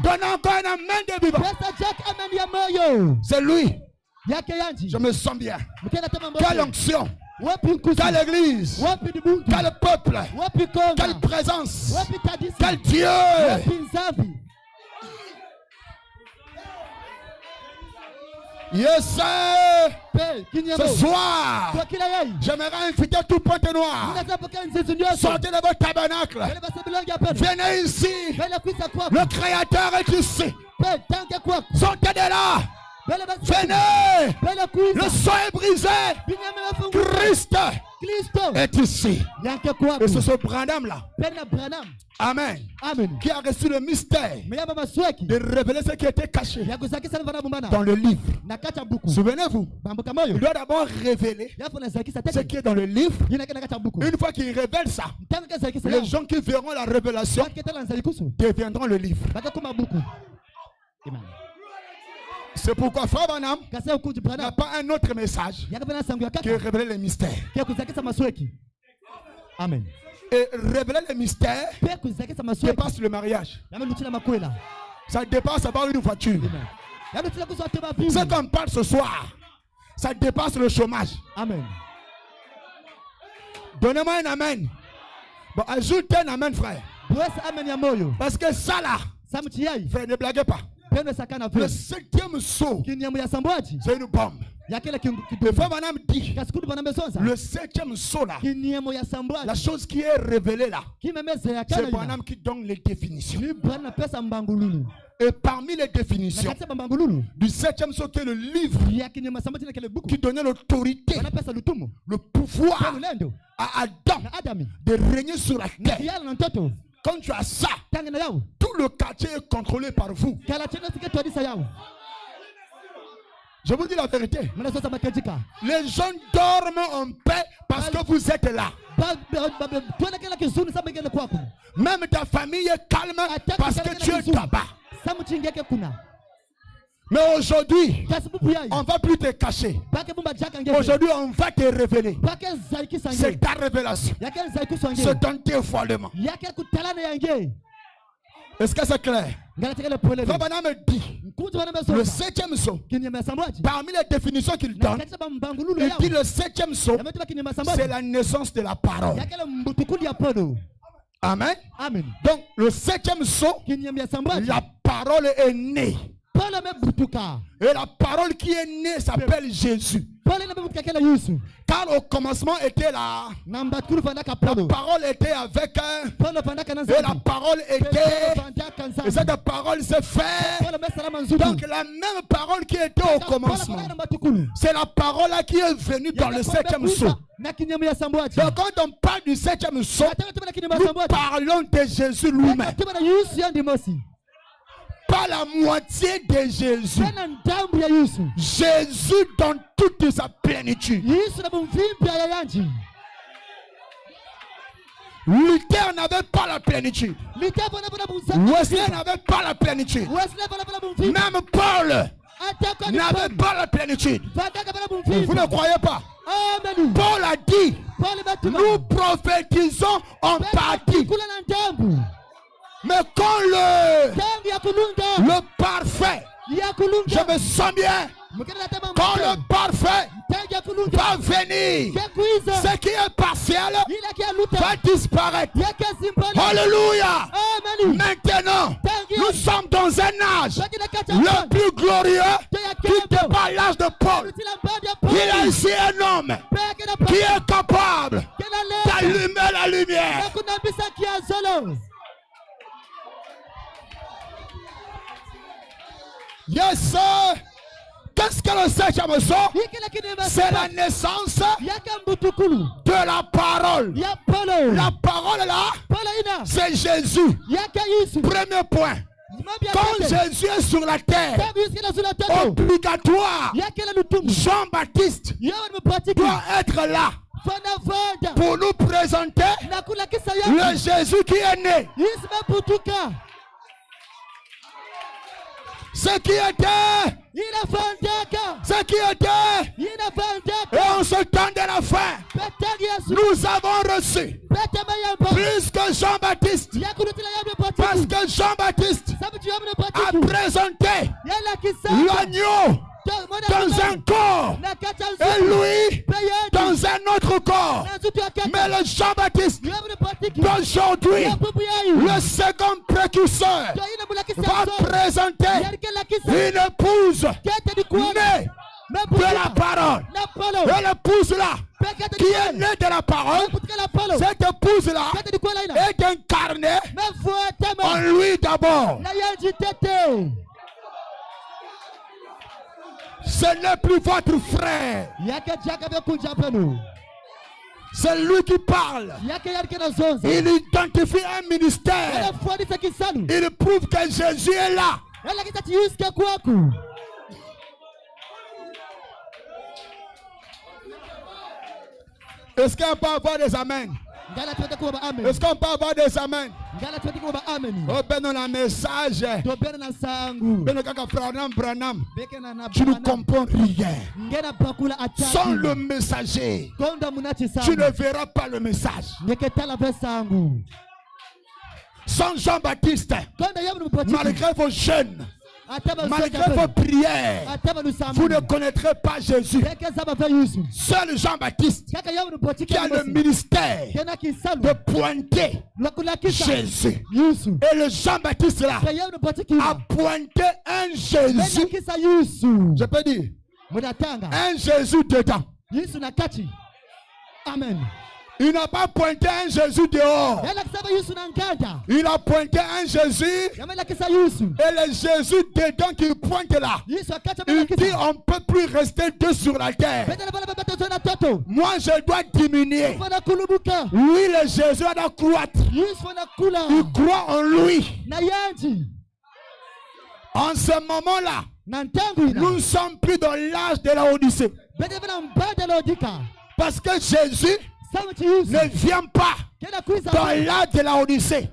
Donnez encore un amen de vivant. C'est lui. Je me sens bien. Quelle onction. Quelle église. Quel peuple. Quelle présence. Quel Dieu. Yes, sir. Ce soir, j'aimerais inviter tout Pointe-Noire. Sortez de votre tabernacle. Venez ici. Le Créateur est ici. Sortez de là. Venez. Le sang est brisé. Christ est ici. Et c'est ce Branham là. Amen. Qui a reçu le mystère de révéler ce qui était caché dans le livre. Souvenez-vous, il doit d'abord révéler ce qui est dans le livre. Une fois qu'il révèle ça, les gens qui verront la révélation deviendront le livre. C'est pourquoi Frère Branham n'a pas un autre message que révéler les mystères. Amen. Et révéler les mystères dépasse le mariage. Ça dépasse avoir une voiture. Ce qu'on parle ce soir, ça dépasse le chômage. Amen. Donnez-moi un amen. Bon, ajoutez un amen, frère. Parce que ça là, frère, ne blaguez pas. Le 7e saut, c'est une bombe. Le frère Branham dit, le 7e saut là, la chose qui est révélée là, c'est Branham qui donne les définitions. Et parmi les définitions du 7e saut, qui est le livre qui donnait l'autorité, le pouvoir à Adam de régner sur la terre. Quand tu as ça, tout le quartier est contrôlé par vous. Je vous dis la vérité. Les gens dorment en paix parce que vous êtes là. Même ta famille est calme parce que tu es là-bas. Mais aujourd'hui, on ne va plus te cacher. Aujourd'hui, on va te révéler. C'est ta révélation. C'est ton dévoilement. Est-ce que c'est clair? Frère Branham dit, le 7e saut, parmi les définitions qu'il donne, il dit le 7e saut, c'est la naissance de la parole. Amen. Donc, le 7e saut, la parole est née. Et la parole qui est née s'appelle Jésus. Car au commencement était là. La parole était avec un. Et la parole était. Et cette parole s'est faite. Donc la même parole qui était au commencement, c'est la parole qui est venue dans le 7e saut. Donc quand on parle du 7e saut, nous parlons de Jésus lui-même. Pas la moitié de Jésus. Jésus dans toute sa plénitude. Luther n'avait pas la plénitude. Wesley n'avait pas la plénitude. Même Paul n'avait pas la plénitude. Vous ne croyez pas? Paul a dit, nous prophétisons en partie. Mais quand le parfait, je me sens bien, quand le parfait va venir, ce qui est partiel va disparaître. Alléluia. Maintenant, nous sommes dans un âge le plus glorieux qui dépasse l'âge de Paul. Il a ici un homme qui est capable d'allumer la lumière. Yes, sir. Qu'est-ce que le 7e saut? C'est la naissance de la parole. La parole là, c'est Jésus. Premier point. Quand Jésus est sur la terre, obligatoire, Jean-Baptiste doit être là pour nous présenter le Jésus qui est né. Ce qui était, ce qui était, et on se tend de la fin. Nous avons reçu plus que Jean-Baptiste, parce que Jean-Baptiste a présenté l'agneau dans un corps et lui dans un autre corps. Mais le Jean-Baptiste d'aujourd'hui, le second précurseur, va présenter une épouse née de la parole. Et l'épouse là, qui est née de la parole, cette épouse là est incarnée en lui d'abord. Ce n'est plus votre frère. C'est lui qui parle. Il identifie un ministère. Il prouve que Jésus est là. Est-ce qu'on peut avoir des amens? Est-ce qu'on peut avoir des amens? Oh, ben on a un message. Tu ne comprends rien. Sans le messager, tu ne verras pas le message. Sans Jean-Baptiste, malgré vos jeûnes, malgré vos prières, vous ne connaîtrez pas Jésus. Seul Jean-Baptiste qui a le ministère de pointer Jésus. Et le Jean-Baptiste là a pointé un Jésus. Je peux dire un Jésus dedans. Amen. Il n'a pas pointé un Jésus dehors. Il a pointé un Jésus. Et le Jésus dedans qui pointe là. Il dit on ne peut plus rester deux sur la terre. Moi je dois diminuer. Lui le Jésus doit croître. Il croit en lui. En ce moment là, nous ne sommes plus dans l'âge de la Odyssée. Parce que Jésus ne vient pas dans l'âge de la Odyssée.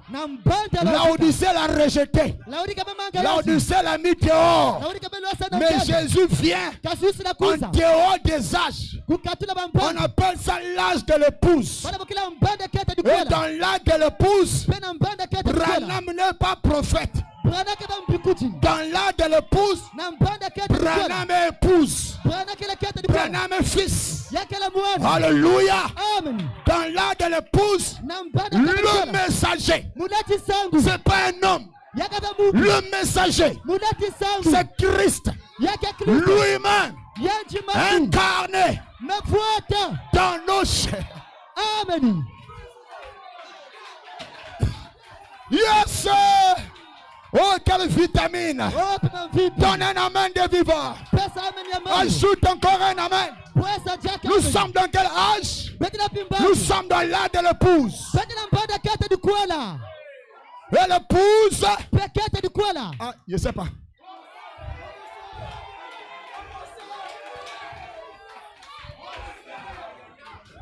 La Odyssée l'a rejeté. La Odyssée l'a mis dehors. Mais Jésus vient en dehors des âges. On appelle ça l'âge de l'épouse. Et dans l'âge de l'épouse, Branham n'est pas prophète. Dans l'âge de l'épouse, Branham est épouse. Branham est fils. Alléluia. Dans l'âge de l'épouse, le messager, c'est pas un homme. Le messager, c'est Christ lui-même incarné dans nos chairs. Amen. Yes. Oh, quelle vitamine. Donne un amen de vivant. Ajoute encore un amen. Nous sommes dans quel âge? Nous sommes dans l'âge de l'épouse. Et l'épouse, ah, je ne sais pas.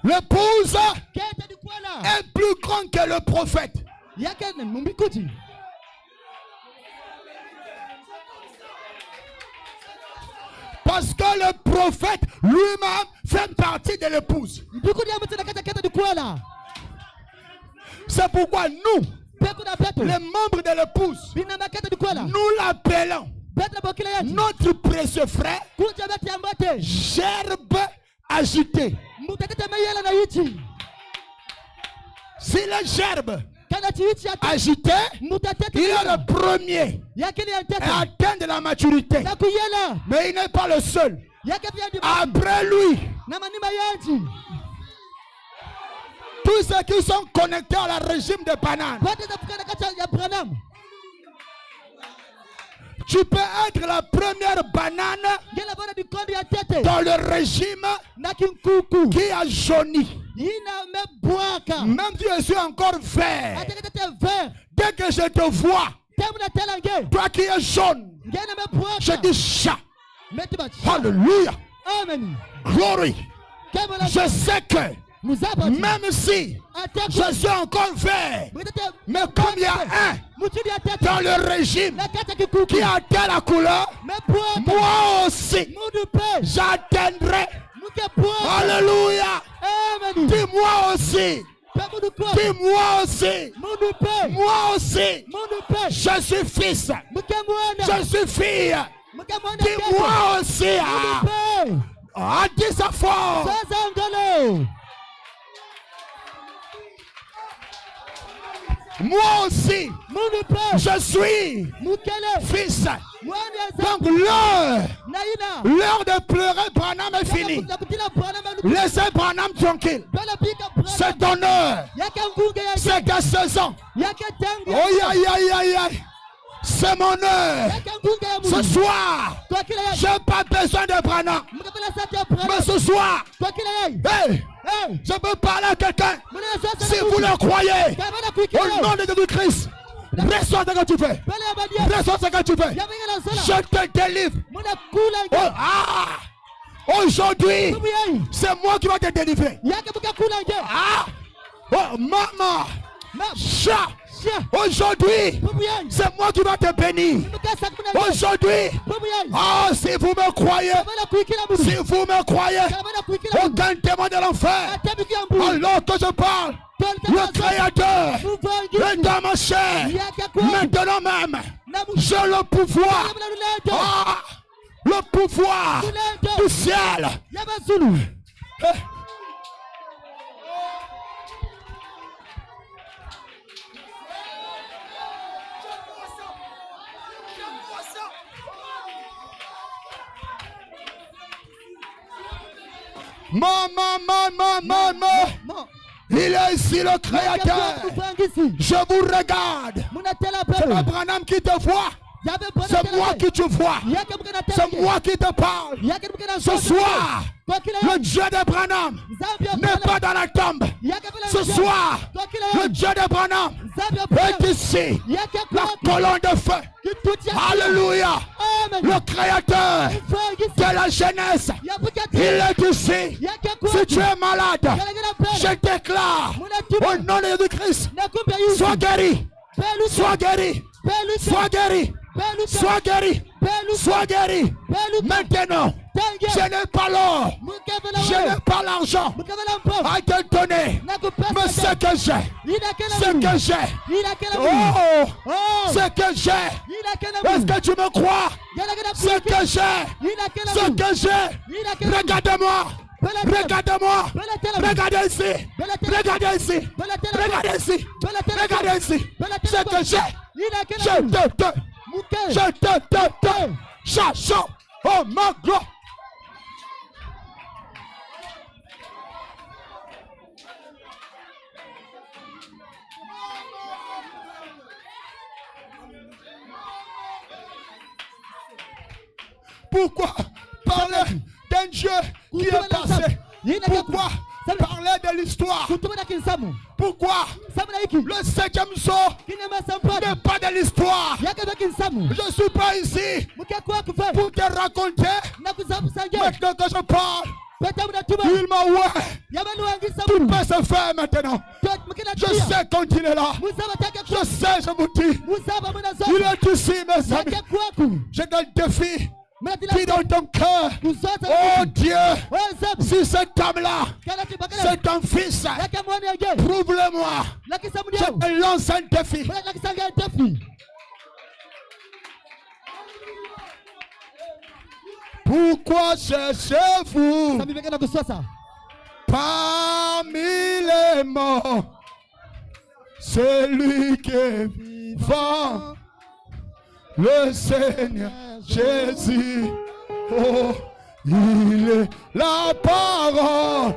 L'épouse est plus grande que le prophète. Parce que le prophète lui-même fait partie de l'épouse. C'est pourquoi nous, les membres de l'épouse, nous l'appelons notre précieux frère, gerbe agité. Si le gerbe agité, il est le premier à atteindre la maturité. Mais il n'est pas le seul. Après lui, tous ceux qui sont connectés à la régime de banane, tu peux être la première banane dans le régime qui a jauni. Même si je suis encore vert, dès que je te vois, toi qui es jaune, je dis chat. Alléluia. Glory. Je sais que même si je suis encore vert, mais comme il y a un dans le régime qui atteint la couleur, moi aussi j'atteindrai. Alléluia. Dis-moi aussi. Dis-moi aussi. Moi aussi. Je suis fils. Je suis fille. Dis-moi aussi. Ah, dis ça fort. Moi aussi, je suis fils. Donc l'heure de pleurer, Branham est finie. Laissez Branham tranquille. C'est ton heure. C'est ta saison. Oh, aïe, aïe, aïe, aïe. C'est mon heure. Ce soir, je n'ai pas besoin de Branham. Mais ce soir, hey, je peux parler à quelqu'un. Si vous le croyez, au nom de Jésus-Christ, reçois ce que tu fais. Reçois ce que tu fais. Je te délivre. Aujourd'hui, c'est moi qui vais te délivrer. Maman, chat. Aujourd'hui, c'est moi qui vais te bénir. Aujourd'hui, si vous me croyez, aucun démon de l'enfer, alors que je parle, le Créateur est dans ma chair. Maintenant même, j'ai le pouvoir, le pouvoir du ciel. Maman, il est ici le Créateur. Je vous regarde. C'est le Branham qui te voit. C'est moi qui te vois. C'est moi qui te parle. Ce soir, le Dieu de Branham n'est pas dans la tombe. Ce soir, le Dieu de Branham est ici. La colonne de feu. Alléluia. Le Créateur de la jeunesse, il est ici. Si tu es malade, je déclare au nom de Jésus-Christ, sois guéri. Sois guéri. Sois guéri. Sois guéri. Sois guéri. Maintenant, je n'ai pas l'or. Je n'ai pas l'argent à te donner. Mais ce que j'ai, ce que j'ai, ce que j'ai, est-ce que tu me crois? Ce que j'ai, ce que j'ai, regarde-moi. Regarde-moi. Regardez ici. Regardez ici. Regardez ici. Regardez ici. Ce que j'ai, je te chacha. Oh ma gloire. Pourquoi parler d'un Dieu qui est passé? Pourquoi parler de l'histoire? Pourquoi le 5e sort n'est pas de l'histoire? Je ne suis pas ici pour te raconter. Maintenant que je parle, il m'a oué. Tout peut se faire maintenant. Je sais quand il est là. Je sais, je vous dis. Il est ici, mes amis. J'ai un défi. Qui dans ton cœur, oh Dieu, si cette homme-là, c'est ton fils, prouve-le-moi. Je te lance un défi. Pourquoi cherchez-vous parmi les morts celui qui est vivant? Le Seigneur Jésus, oh, il est la parole,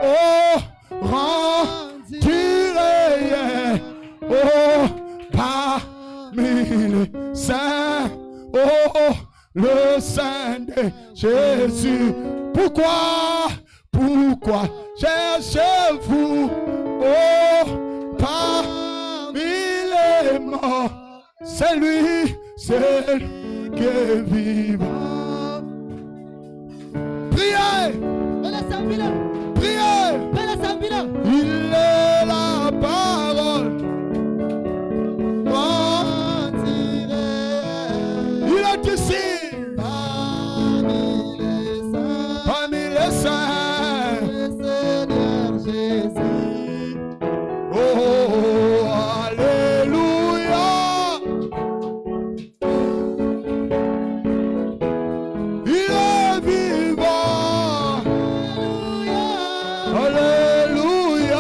oh, rendu réel, oh, parmi les saints, oh, le Saint de Jésus. Pourquoi cherchez-vous, oh, parmi les morts? C'est lui, c'est lui qui est vivant. Priez! Priez! Il est la parole. Il est ici. Parmi les saints. Le Seigneur Jésus. Oh, alléluia. Alléluia.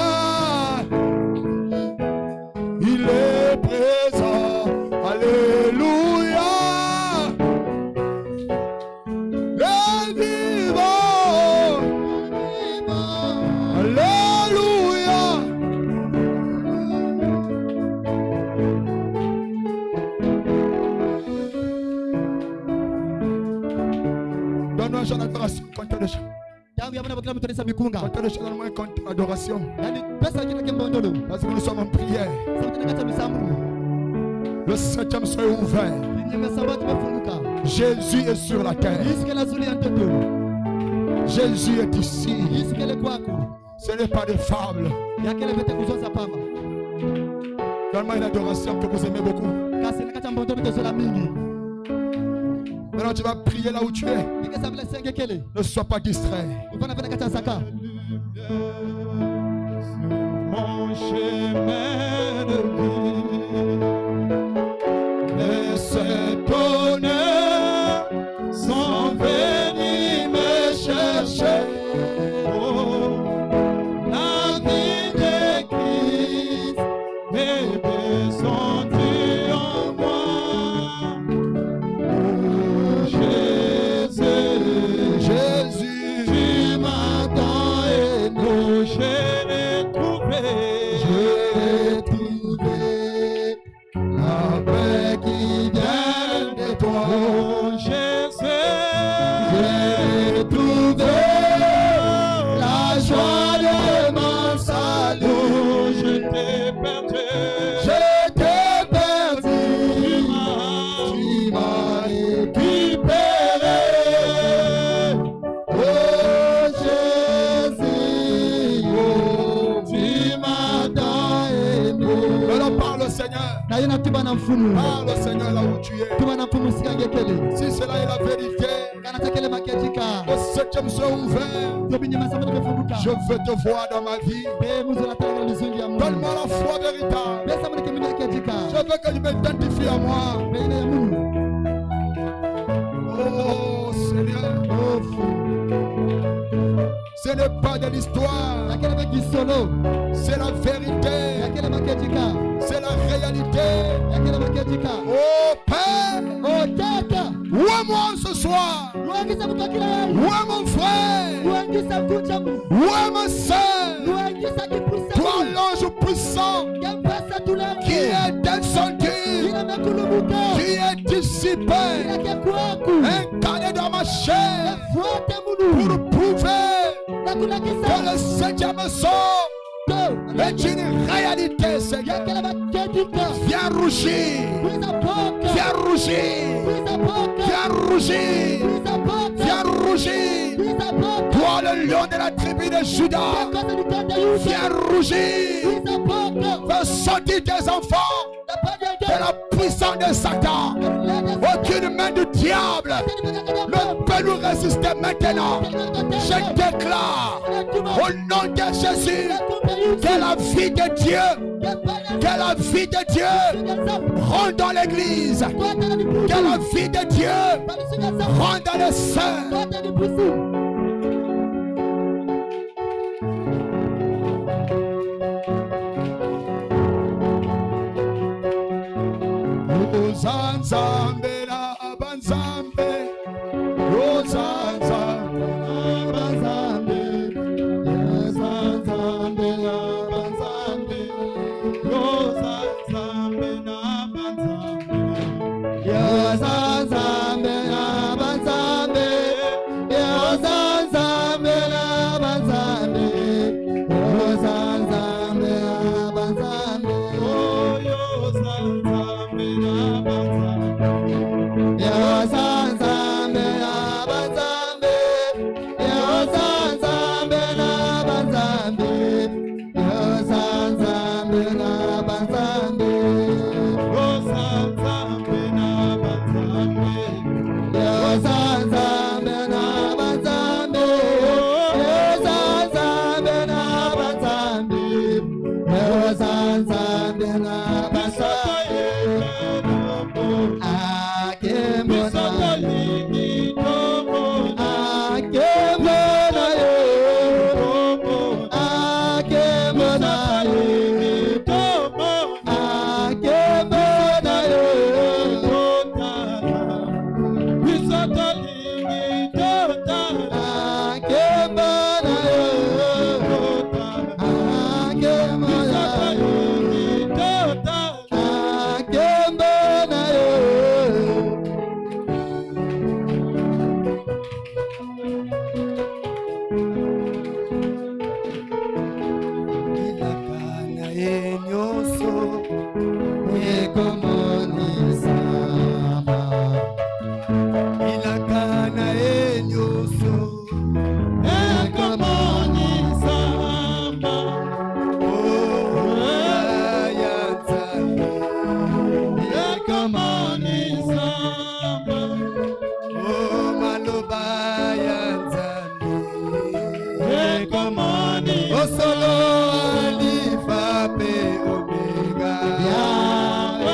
déjà l'adoration. Comptez déjà. Comptez déjà dans le moins compte l'adoration. Parce que nous sommes en prière. Le 7e seuil est ouvert. Jésus est sur la terre. Jésus est ici. Ce n'est pas des fables. Donne-moi une adoration que vous aimez beaucoup. Maintenant tu vas prier là où tu es. Ne sois pas distrait. Mon chemin de vie, laisse bonheur sans venir me chercher. Oh, la vie de Christ est descendue en moi. Oh, Jésus, Jésus, tu m'attends et nous j'ai trouvé la paix qui vient de toi. Oh, Jésus, j'ai trouvé la joie de mon salut. Oh, je t'ai perdu, je t'ai perdu, tu m'as récupéré. Oh, Jésus, oh, tu m'attends et nous. Alors parle au Seigneur. Parle au Seigneur là où tu es. Si cela est la vérité, le 7e seuil ouvert. Je veux te voir dans ma vie. Donne-moi la foi véritable. Je veux que tu m'identifies à moi. Oh Seigneur, ce n'est pas de l'histoire, c'est la vérité, c'est la réalité. Oh Père, où est moi ce soir? Où est mon frère? Où est ma soeur? Toi l'ange puissant qui est descendu, qui est dissipé, incarné dans ma chair pour prouver que le 7e sceau est une réalité, Seigneur. Viens rougir, viens rougir, viens rougir, viens rougir. Toi le lion de la tribu de Judas, viens rougir. Fais sortir tes enfants de la puissance de Satan. Aucune main du diable ne peut nous résister maintenant. Je déclare au nom de Jésus que la vie de Dieu rentre dans l'église, que la vie de Dieu rentre dans le sein. Zanzambe na banzambe, Zanzambe na banzambe, Zanzambe na banzambe, Zanzambe na banzambe, Zanzambe na banzambe, Zanzambe na banzambe, Zanzambe na banzambe, oh yo Zanzambe na banzambe, Zanzambe na banzambe, Zanzambe na banzambe, Zanzambe na banzambe, Zanzambe na banzambe, Zanzambe na banzambe, Zanzambe na banzambe, Zanzambe na banzambe. solo Alpha pe Omega.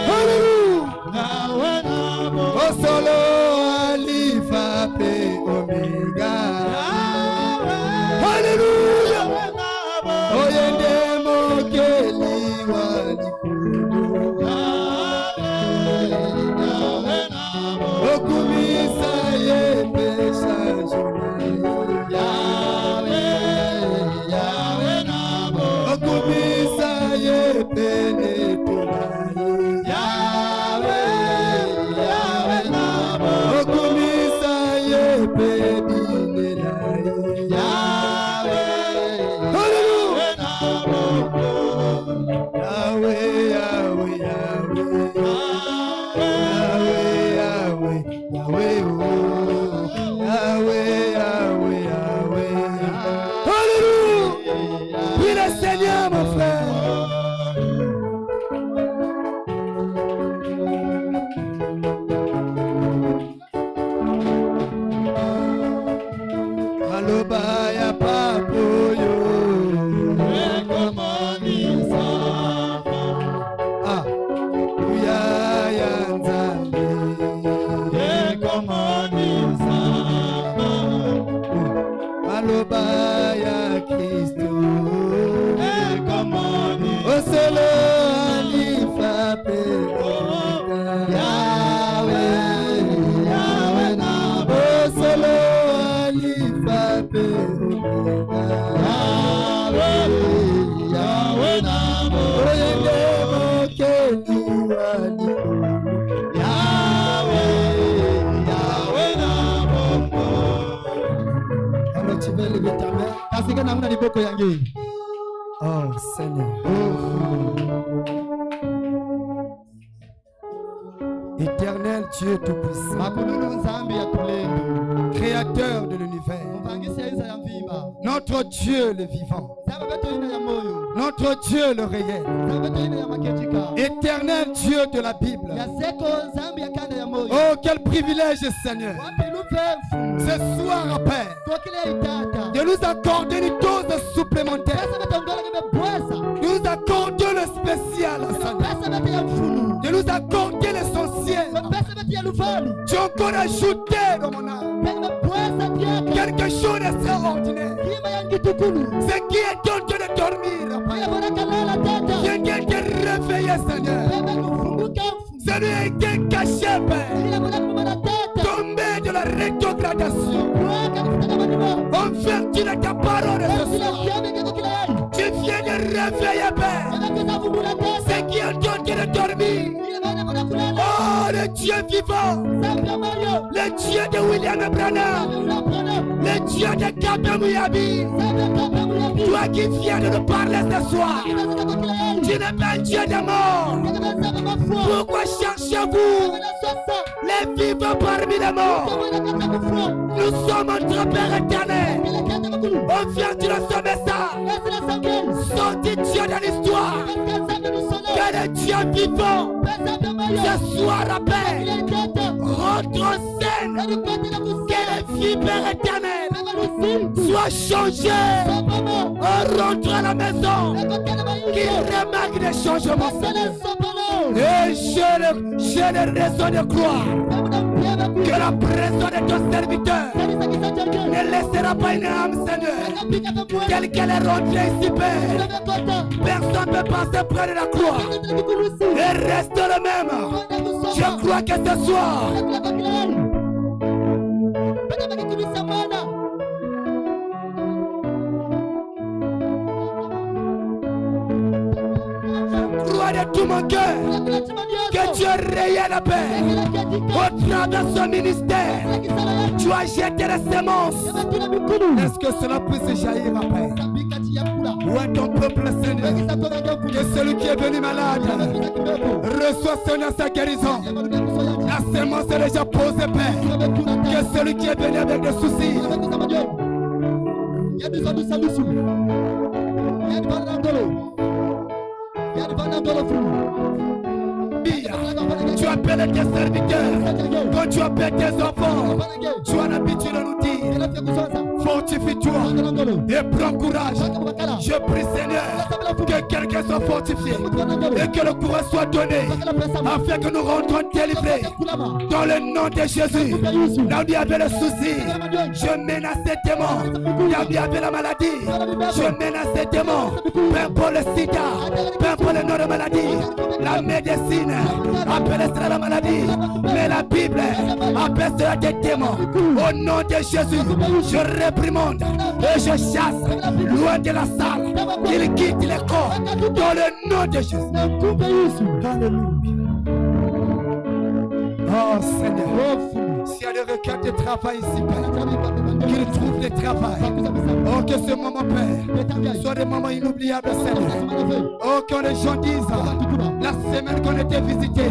Hallelujah. Oh solo Alpha pe Omega. Hallelujah. Oh yende mokeli walikulu. Okumisa ye pesa jona. Yahweh nabo. Okumisa ye pene tulaye. Yahweh nabo. Okumisa ye pene tulaye. Hallelujah nabo. Yahweh. Alléluia. Oui, le Seigneur, mon frère. Maloba ya papoyo. Ah, uya ya nzambe. Maloba ya Kristo. Oselo Alpha pe Omega. Yahweh nabo. Oselo Alpha pe Omega. Yahweh nabo. Oyende mokeli walikulu. Yahweh nabo. Alors tu veux lever ta main. Kasika namna liboko yangu. Oh Seigneur. Éternel Dieu Tout-Puissant, Créateur de l'univers, notre Dieu le vivant, notre Dieu le réel, Éternel Dieu de la Bible. Oh, quel privilège, Seigneur, ce soir, Père, de nous accorder une dose supplémentaire, de nous accorder le spécial, de nous accorder l'essentiel. Tu as encore ajouté dans mon âme quelque chose d'extraordinaire. Ce qui est en train de dormir, ce qui est réveillé, Seigneur, celui qui est caché, Père, tombé de la rétrogradation, en vertu de ta parole ce soir, tu viens de réveiller, Père, ce qui est en train de dormir. Oh, le Dieu vivant, le Dieu de William Branham, le Dieu de Kabem Mouyabi, toi qui viens de nous parler ce soir, tu n'es pas un Dieu de mort. Pourquoi cherchez-vous les vivants parmi les morts? Nous sommes entre Père éternel. On vient de nous sommer ça. Sorti Dieu de l'histoire. Que le Dieu vivant ce soir appelle, rentre en scène, que le vie Père éternel soit changé, rentre à la maison, qu'il remarque des changements. Et j'ai des raisons de croire que la présence de ton serviteur ne laissera pas une âme, Seigneur, telle qu'elle est rentrée ici, Père. Personne ne peut passer près de la croix et reste le même. Je crois que ce soir, crois de tout mon cœur que tu es réel, Père. Au travers de ce ministère, tu as jeté les semences. Est-ce que cela puisse jaillir, Père? Où est ton peuple, Seigneur? Que celui qui est venu malade reçoit, Seigneur, sa guérison. La semence est déjà posée, Père. Que celui qui est venu avec des soucis, tu appelles tes serviteurs, quand tu appelles tes enfants, tu as l'habitude de nous dire, fortifie-toi et prends courage. Je Je prie, Seigneur, que quelqu'un soit fortifié et que le courage soit donné afin que nous rentrons délivrés dans le nom de Jésus. Là où il y avait le souci, je menace ces démons. Là où il y avait la maladie, je menace ces démons. Peu importe le sida, peu importe le nom de maladie, la médecine appelle cela la maladie, mais la Bible appelle cela des démons. Au nom de Jésus, je réprimande et je chasse loin de la salle, qu'il quitte les corps dans le nom de Jésus. Alléluia. Oh Seigneur, s'il y a des requêtes de travail ici, Père, qu'ils trouvent le travail. Oh, que ce moment, Père, soit des moments inoubliables, Seigneur. Oh, quand les gens disent, la semaine qu'on était visité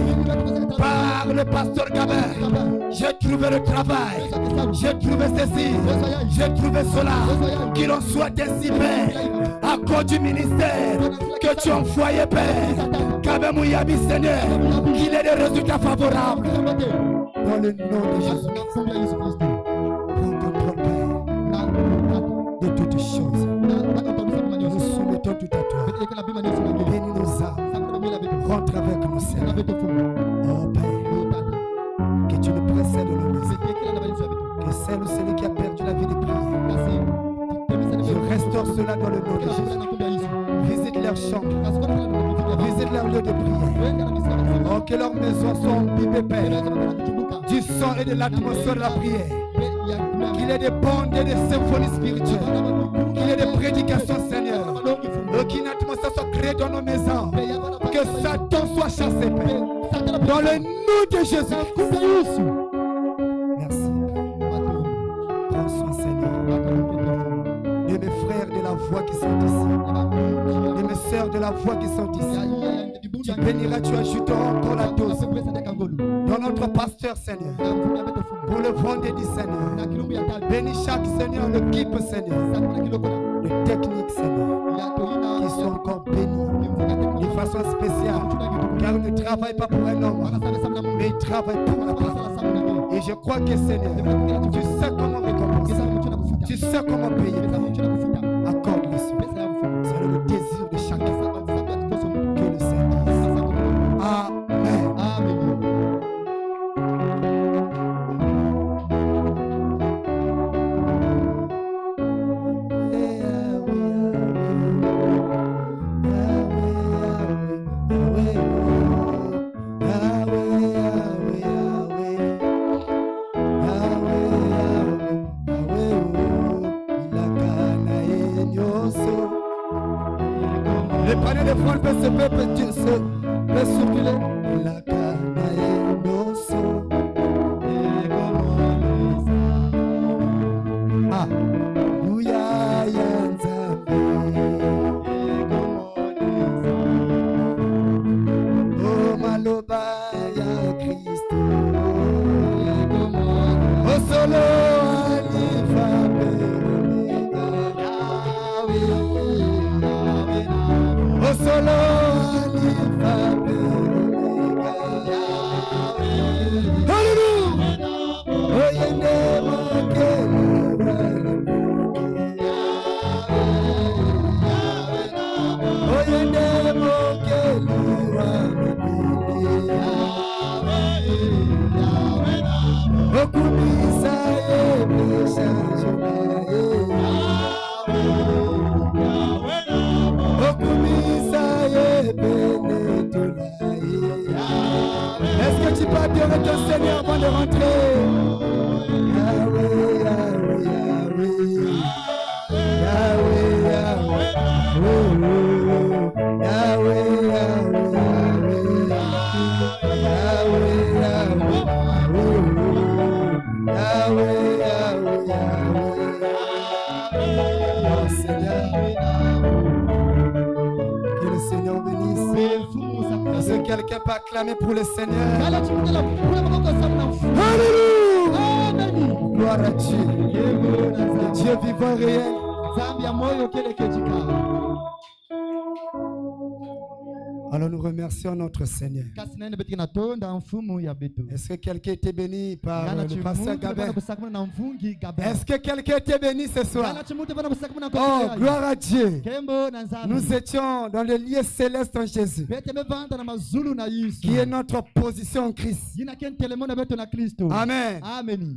par le pasteur Gabin, j'ai trouvé le travail, j'ai trouvé ceci, j'ai trouvé cela. Qu'il en soit ainsi, Père, à cause du ministère que tu as envoyé, Père. Gabin Mouyabi, Seigneur, qu'il ait des résultats favorables. Dans le nom de Jésus, prends contrôle, Père, de toutes choses. Nous soumettons tout à toi. Bénis nos âmes. Rentre avec nous, Seigneur. Oh Père, que tu nous précèdes dans nos maisons. Que celle ou celui qui a perdu la vie de prière, je restaure cela dans le nom de Jésus. Visite leurs chambres, visite leurs lieux de prière. Oh, que leurs maisons soient imbibées, Père, du sang et de l'atmosphère de la prière. Qu'il y ait des bandes et des symphonies spirituelles. Qu'il y ait des prédications, Seigneur. Qu'une atmosphère soit créée dans nos maisons. Que Satan soit chassé, Père. Dans le nom de Jésus. Merci. Prends soin, Seigneur, de mes frères de la voix qui sont ici, de mes sœurs de la voix qui sont ici. Tu béniras, tu ajouteras encore la dose dans notre pasteur, Seigneur, pour le vendredi, Seigneur. Bénis chaque Seigneur, l'équipe, Seigneur, le technique, Seigneur, qui sont encore bénis de façon spéciale, car ils ne travaillent pas pour un homme, mais ils travaillent pour la parole. Et je crois que, Seigneur, tu sais comment récompenser, tu sais comment payer. Accorde-le, Seigneur. C'est le désir de chacun. Que le Seigneur dise. Amen. Amen. Les paniers de front peuvent se circuler. La canaille d'osso. Ah, Ouya Yanzambe. Oh, Maloba ya Christo. Oh, solo Alifa Peromega. Oh, solo Alifa Peromega. Hallelujah. Oh, yende mokele. Oh, yende mokele. Oh, kumisa ye pesha jonaye. Oh, kumisa ye benetolaye. Est-ce que tu peux adorer ton Seigneur avant de rentrer? Yahweh, Yahweh, Yahweh. Yahweh, Yahweh. Oh, oh. Yahweh, Yahweh, Yahweh. Yahweh, Yahweh. Oh, oh. Yahweh, Yahweh, Yahweh. Oh Seigneur, que le Seigneur bénisse. Est-ce que quelqu'un peut acclamer pour le Seigneur? Alléluia. Gloire à Dieu. Le Dieu vivant réel. Alors nous remercions notre Seigneur. Est-ce que quelqu'un était béni par le pasteur Gabin? Est-ce que quelqu'un était béni ce soir? Oh, gloire à Dieu. Nous étions dans le lieu céleste en Jésus, qui est notre position en Christ. Amen.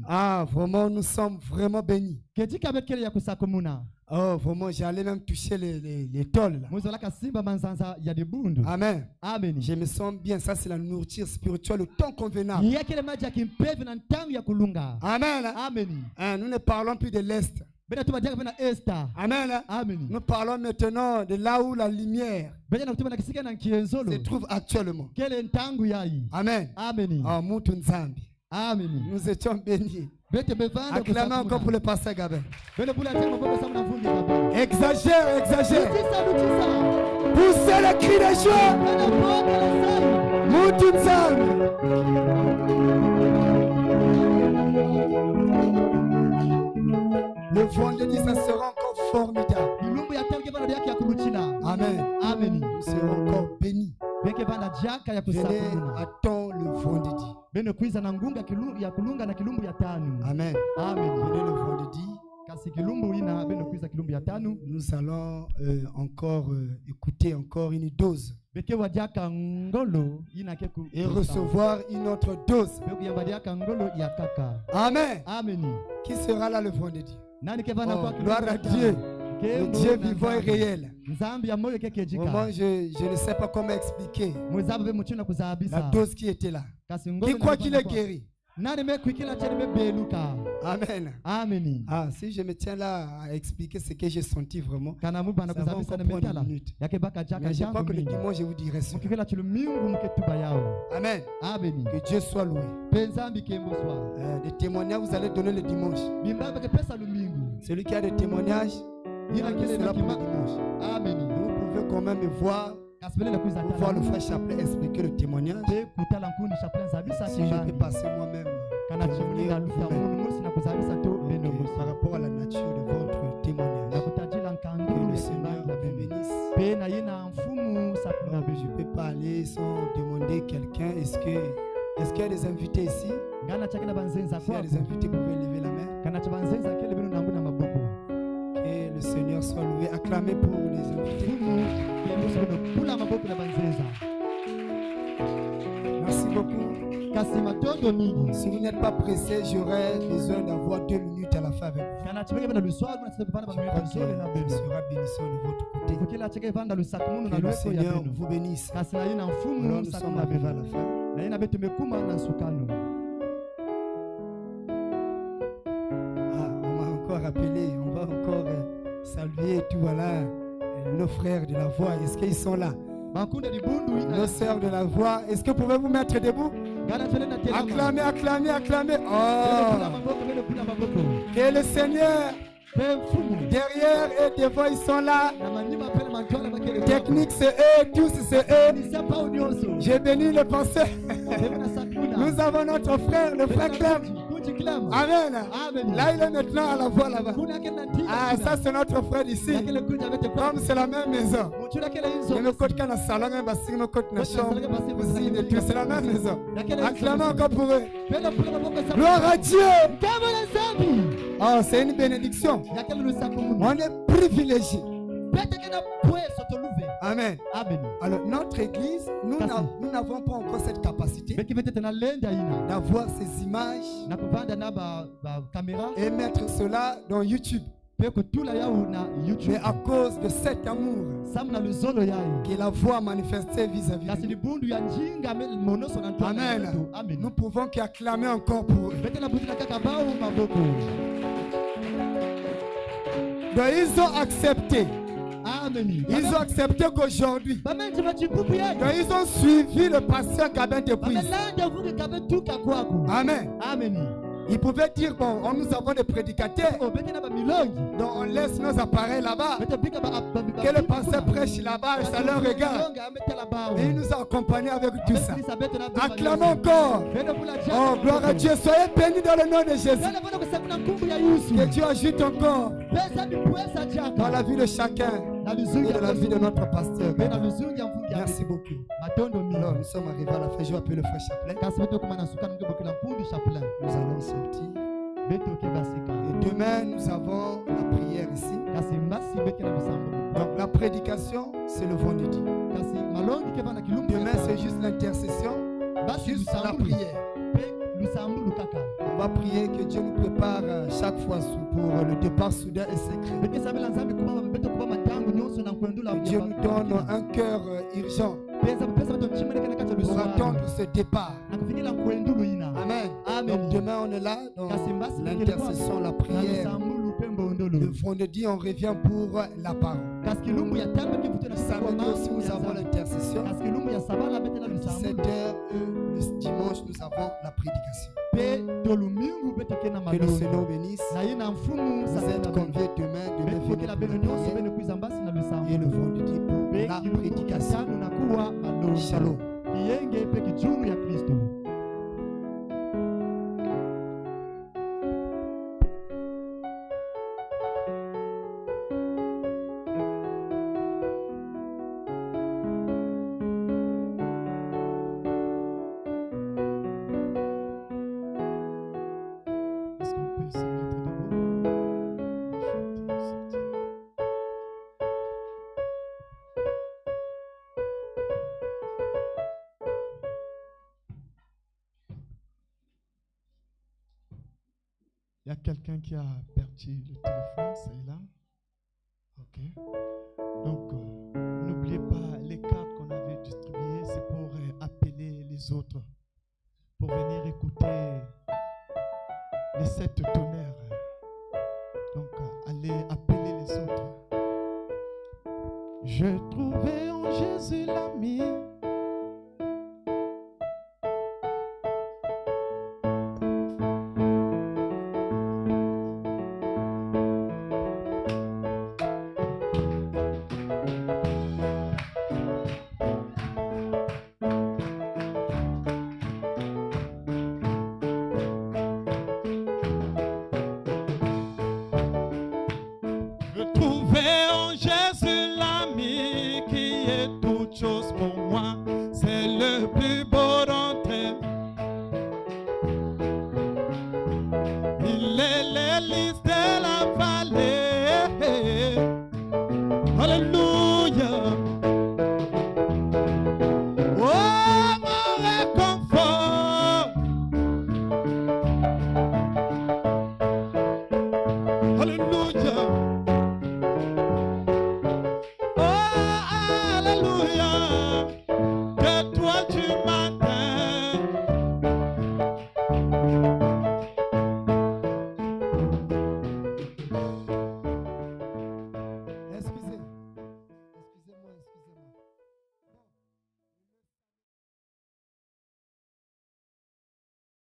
Ah, vraiment, nous sommes vraiment bénis. Oh, vraiment, j'allais même toucher les tôles. Amen. Je me sens bien. Ça, c'est la nourriture spirituelle au temps convenable. Amen. Nous ne parlons plus de l'Est. Amen. Nous parlons maintenant de là où la lumière se trouve actuellement. Amen. Oh, nous étions bénis. Acclamez encore pour le pasteur Gabin. Exagère, exagère. Poussez le cri de joie. Le vendredi, ça sera encore formidable. Amen. Nous serons encore bénis. Venez, attends le vendredi. Amen. Venez le vendredi. Nous allons encore écouter encore une dose et recevoir une autre dose. Amen. Qui sera là le vendredi? Oh, gloire à Dieu. Le Dieu vivant et réel. Vraiment, je ne sais pas comment expliquer la dose qui était là. Qui croit qu'il est guéri? Amen. Ah, si je me tiens là à expliquer ce que j'ai senti vraiment, ça va encore prendre une minute. Mais je crois que le dimanche, je vous dirai ça. Amen. Que Dieu soit loué. Des témoignages, vous allez donner le dimanche. Celui qui a des témoignages, il a cela pour le dimanche. Vous pouvez quand même voir le frère Chaplin expliquer le témoignage. Si je peux passer moi-même par rapport à la nature de votre témoignage. Que le Seigneur vous bénisse. Je ne peux pas aller sans demander quelqu'un. Est-ce qu'il y a des invités ici? S'il y a des invités, vous pouvez lever la main. Que le Seigneur soit loué. Acclamez pour les invités. Merci beaucoup. Si vous n'êtes pas pressé, j'aurai besoin d'avoir 2 minutes à la fin avec vous. Je sera bénissant de votre côté. Que le Seigneur vous bénisse. Alors nous sommes arrivés à la fin. On m'a encore rappelé, on va encore saluer tout voilà, nos frères de la voix. Est-ce qu'ils sont là? Nos sœurs de la voix, est-ce que vous pouvez vous mettre debout? Acclamez, acclamez, acclamez. Oh. Que le Seigneur, derrière et devant, ils sont là. Technique, c'est eux, tous c'est eux. J'ai béni le penseur. Nous avons notre frère, le frère Clem. Amen. Là, il est maintenant à la voix là-bas. Ah, ça, c'est notre frère ici. Comme c'est la même maison. Il me côté dans le salon, il me côté dans la chambre. C'est la même maison. Acclamons encore pour eux. Gloire à Dieu. Oh, c'est une bénédiction. On est privilégiés. Amen. Alors, notre église, nous n'avons pas encore cette capacité d'avoir ces images et mettre cela dans YouTube. Mais à cause de cet amour que la voix manifestée vis-à-vis de nous. Amen. Nous pouvons qu'acclamer encore pour eux. Donc, ils ont accepté. Ils ont accepté qu'aujourd'hui, ils ont suivi le pasteur Gabin depuis. Amen. Ils pouvaient dire, bon, nous avons des prédicateurs, donc on laisse nos appareils là-bas, que le pasteur prêche là-bas et ça leur regarde. Et il nous a accompagnés avec tout ça. Acclamons encore. Oh, gloire à Dieu. Soyez bénis dans le nom de Jésus. Que Dieu ajoute encore dans la vie de chacun et dans la vie de notre pasteur. Merci beaucoup. Alors, nous sommes arrivés à la fin. Je vais appeler le frère Chaplain. Nous allons sortir. Et demain, nous avons la prière ici. Donc, la prédication, c'est le vendredi. Demain, c'est juste l'intercession, juste la prière. On va prier que Dieu nous prépare chaque fois pour le départ soudain et secret. Que Dieu nous donne un cœur urgent pour attendre ce départ. Amen. Donc demain on est là dans l'intercession, la prière. Le vendredi on revient pour la parole. Le samedi aussi nous avons l'intercession. 17h, le dimanche nous avons la prédication. Que le Seigneur bénisse. Vous êtes conviés demain de venir et le vendredi pour la prédication. Shalom. Il y a quelqu'un qui a perdu le téléphone, c'est là. Ok. Donc, n'oubliez pas les cartes qu'on avait distribuées, c'est pour appeler les autres, pour venir écouter les 7 tonnerres. Donc, allez appeler les autres. Je trouvais en Jésus l'ami. Il est l'Élysée.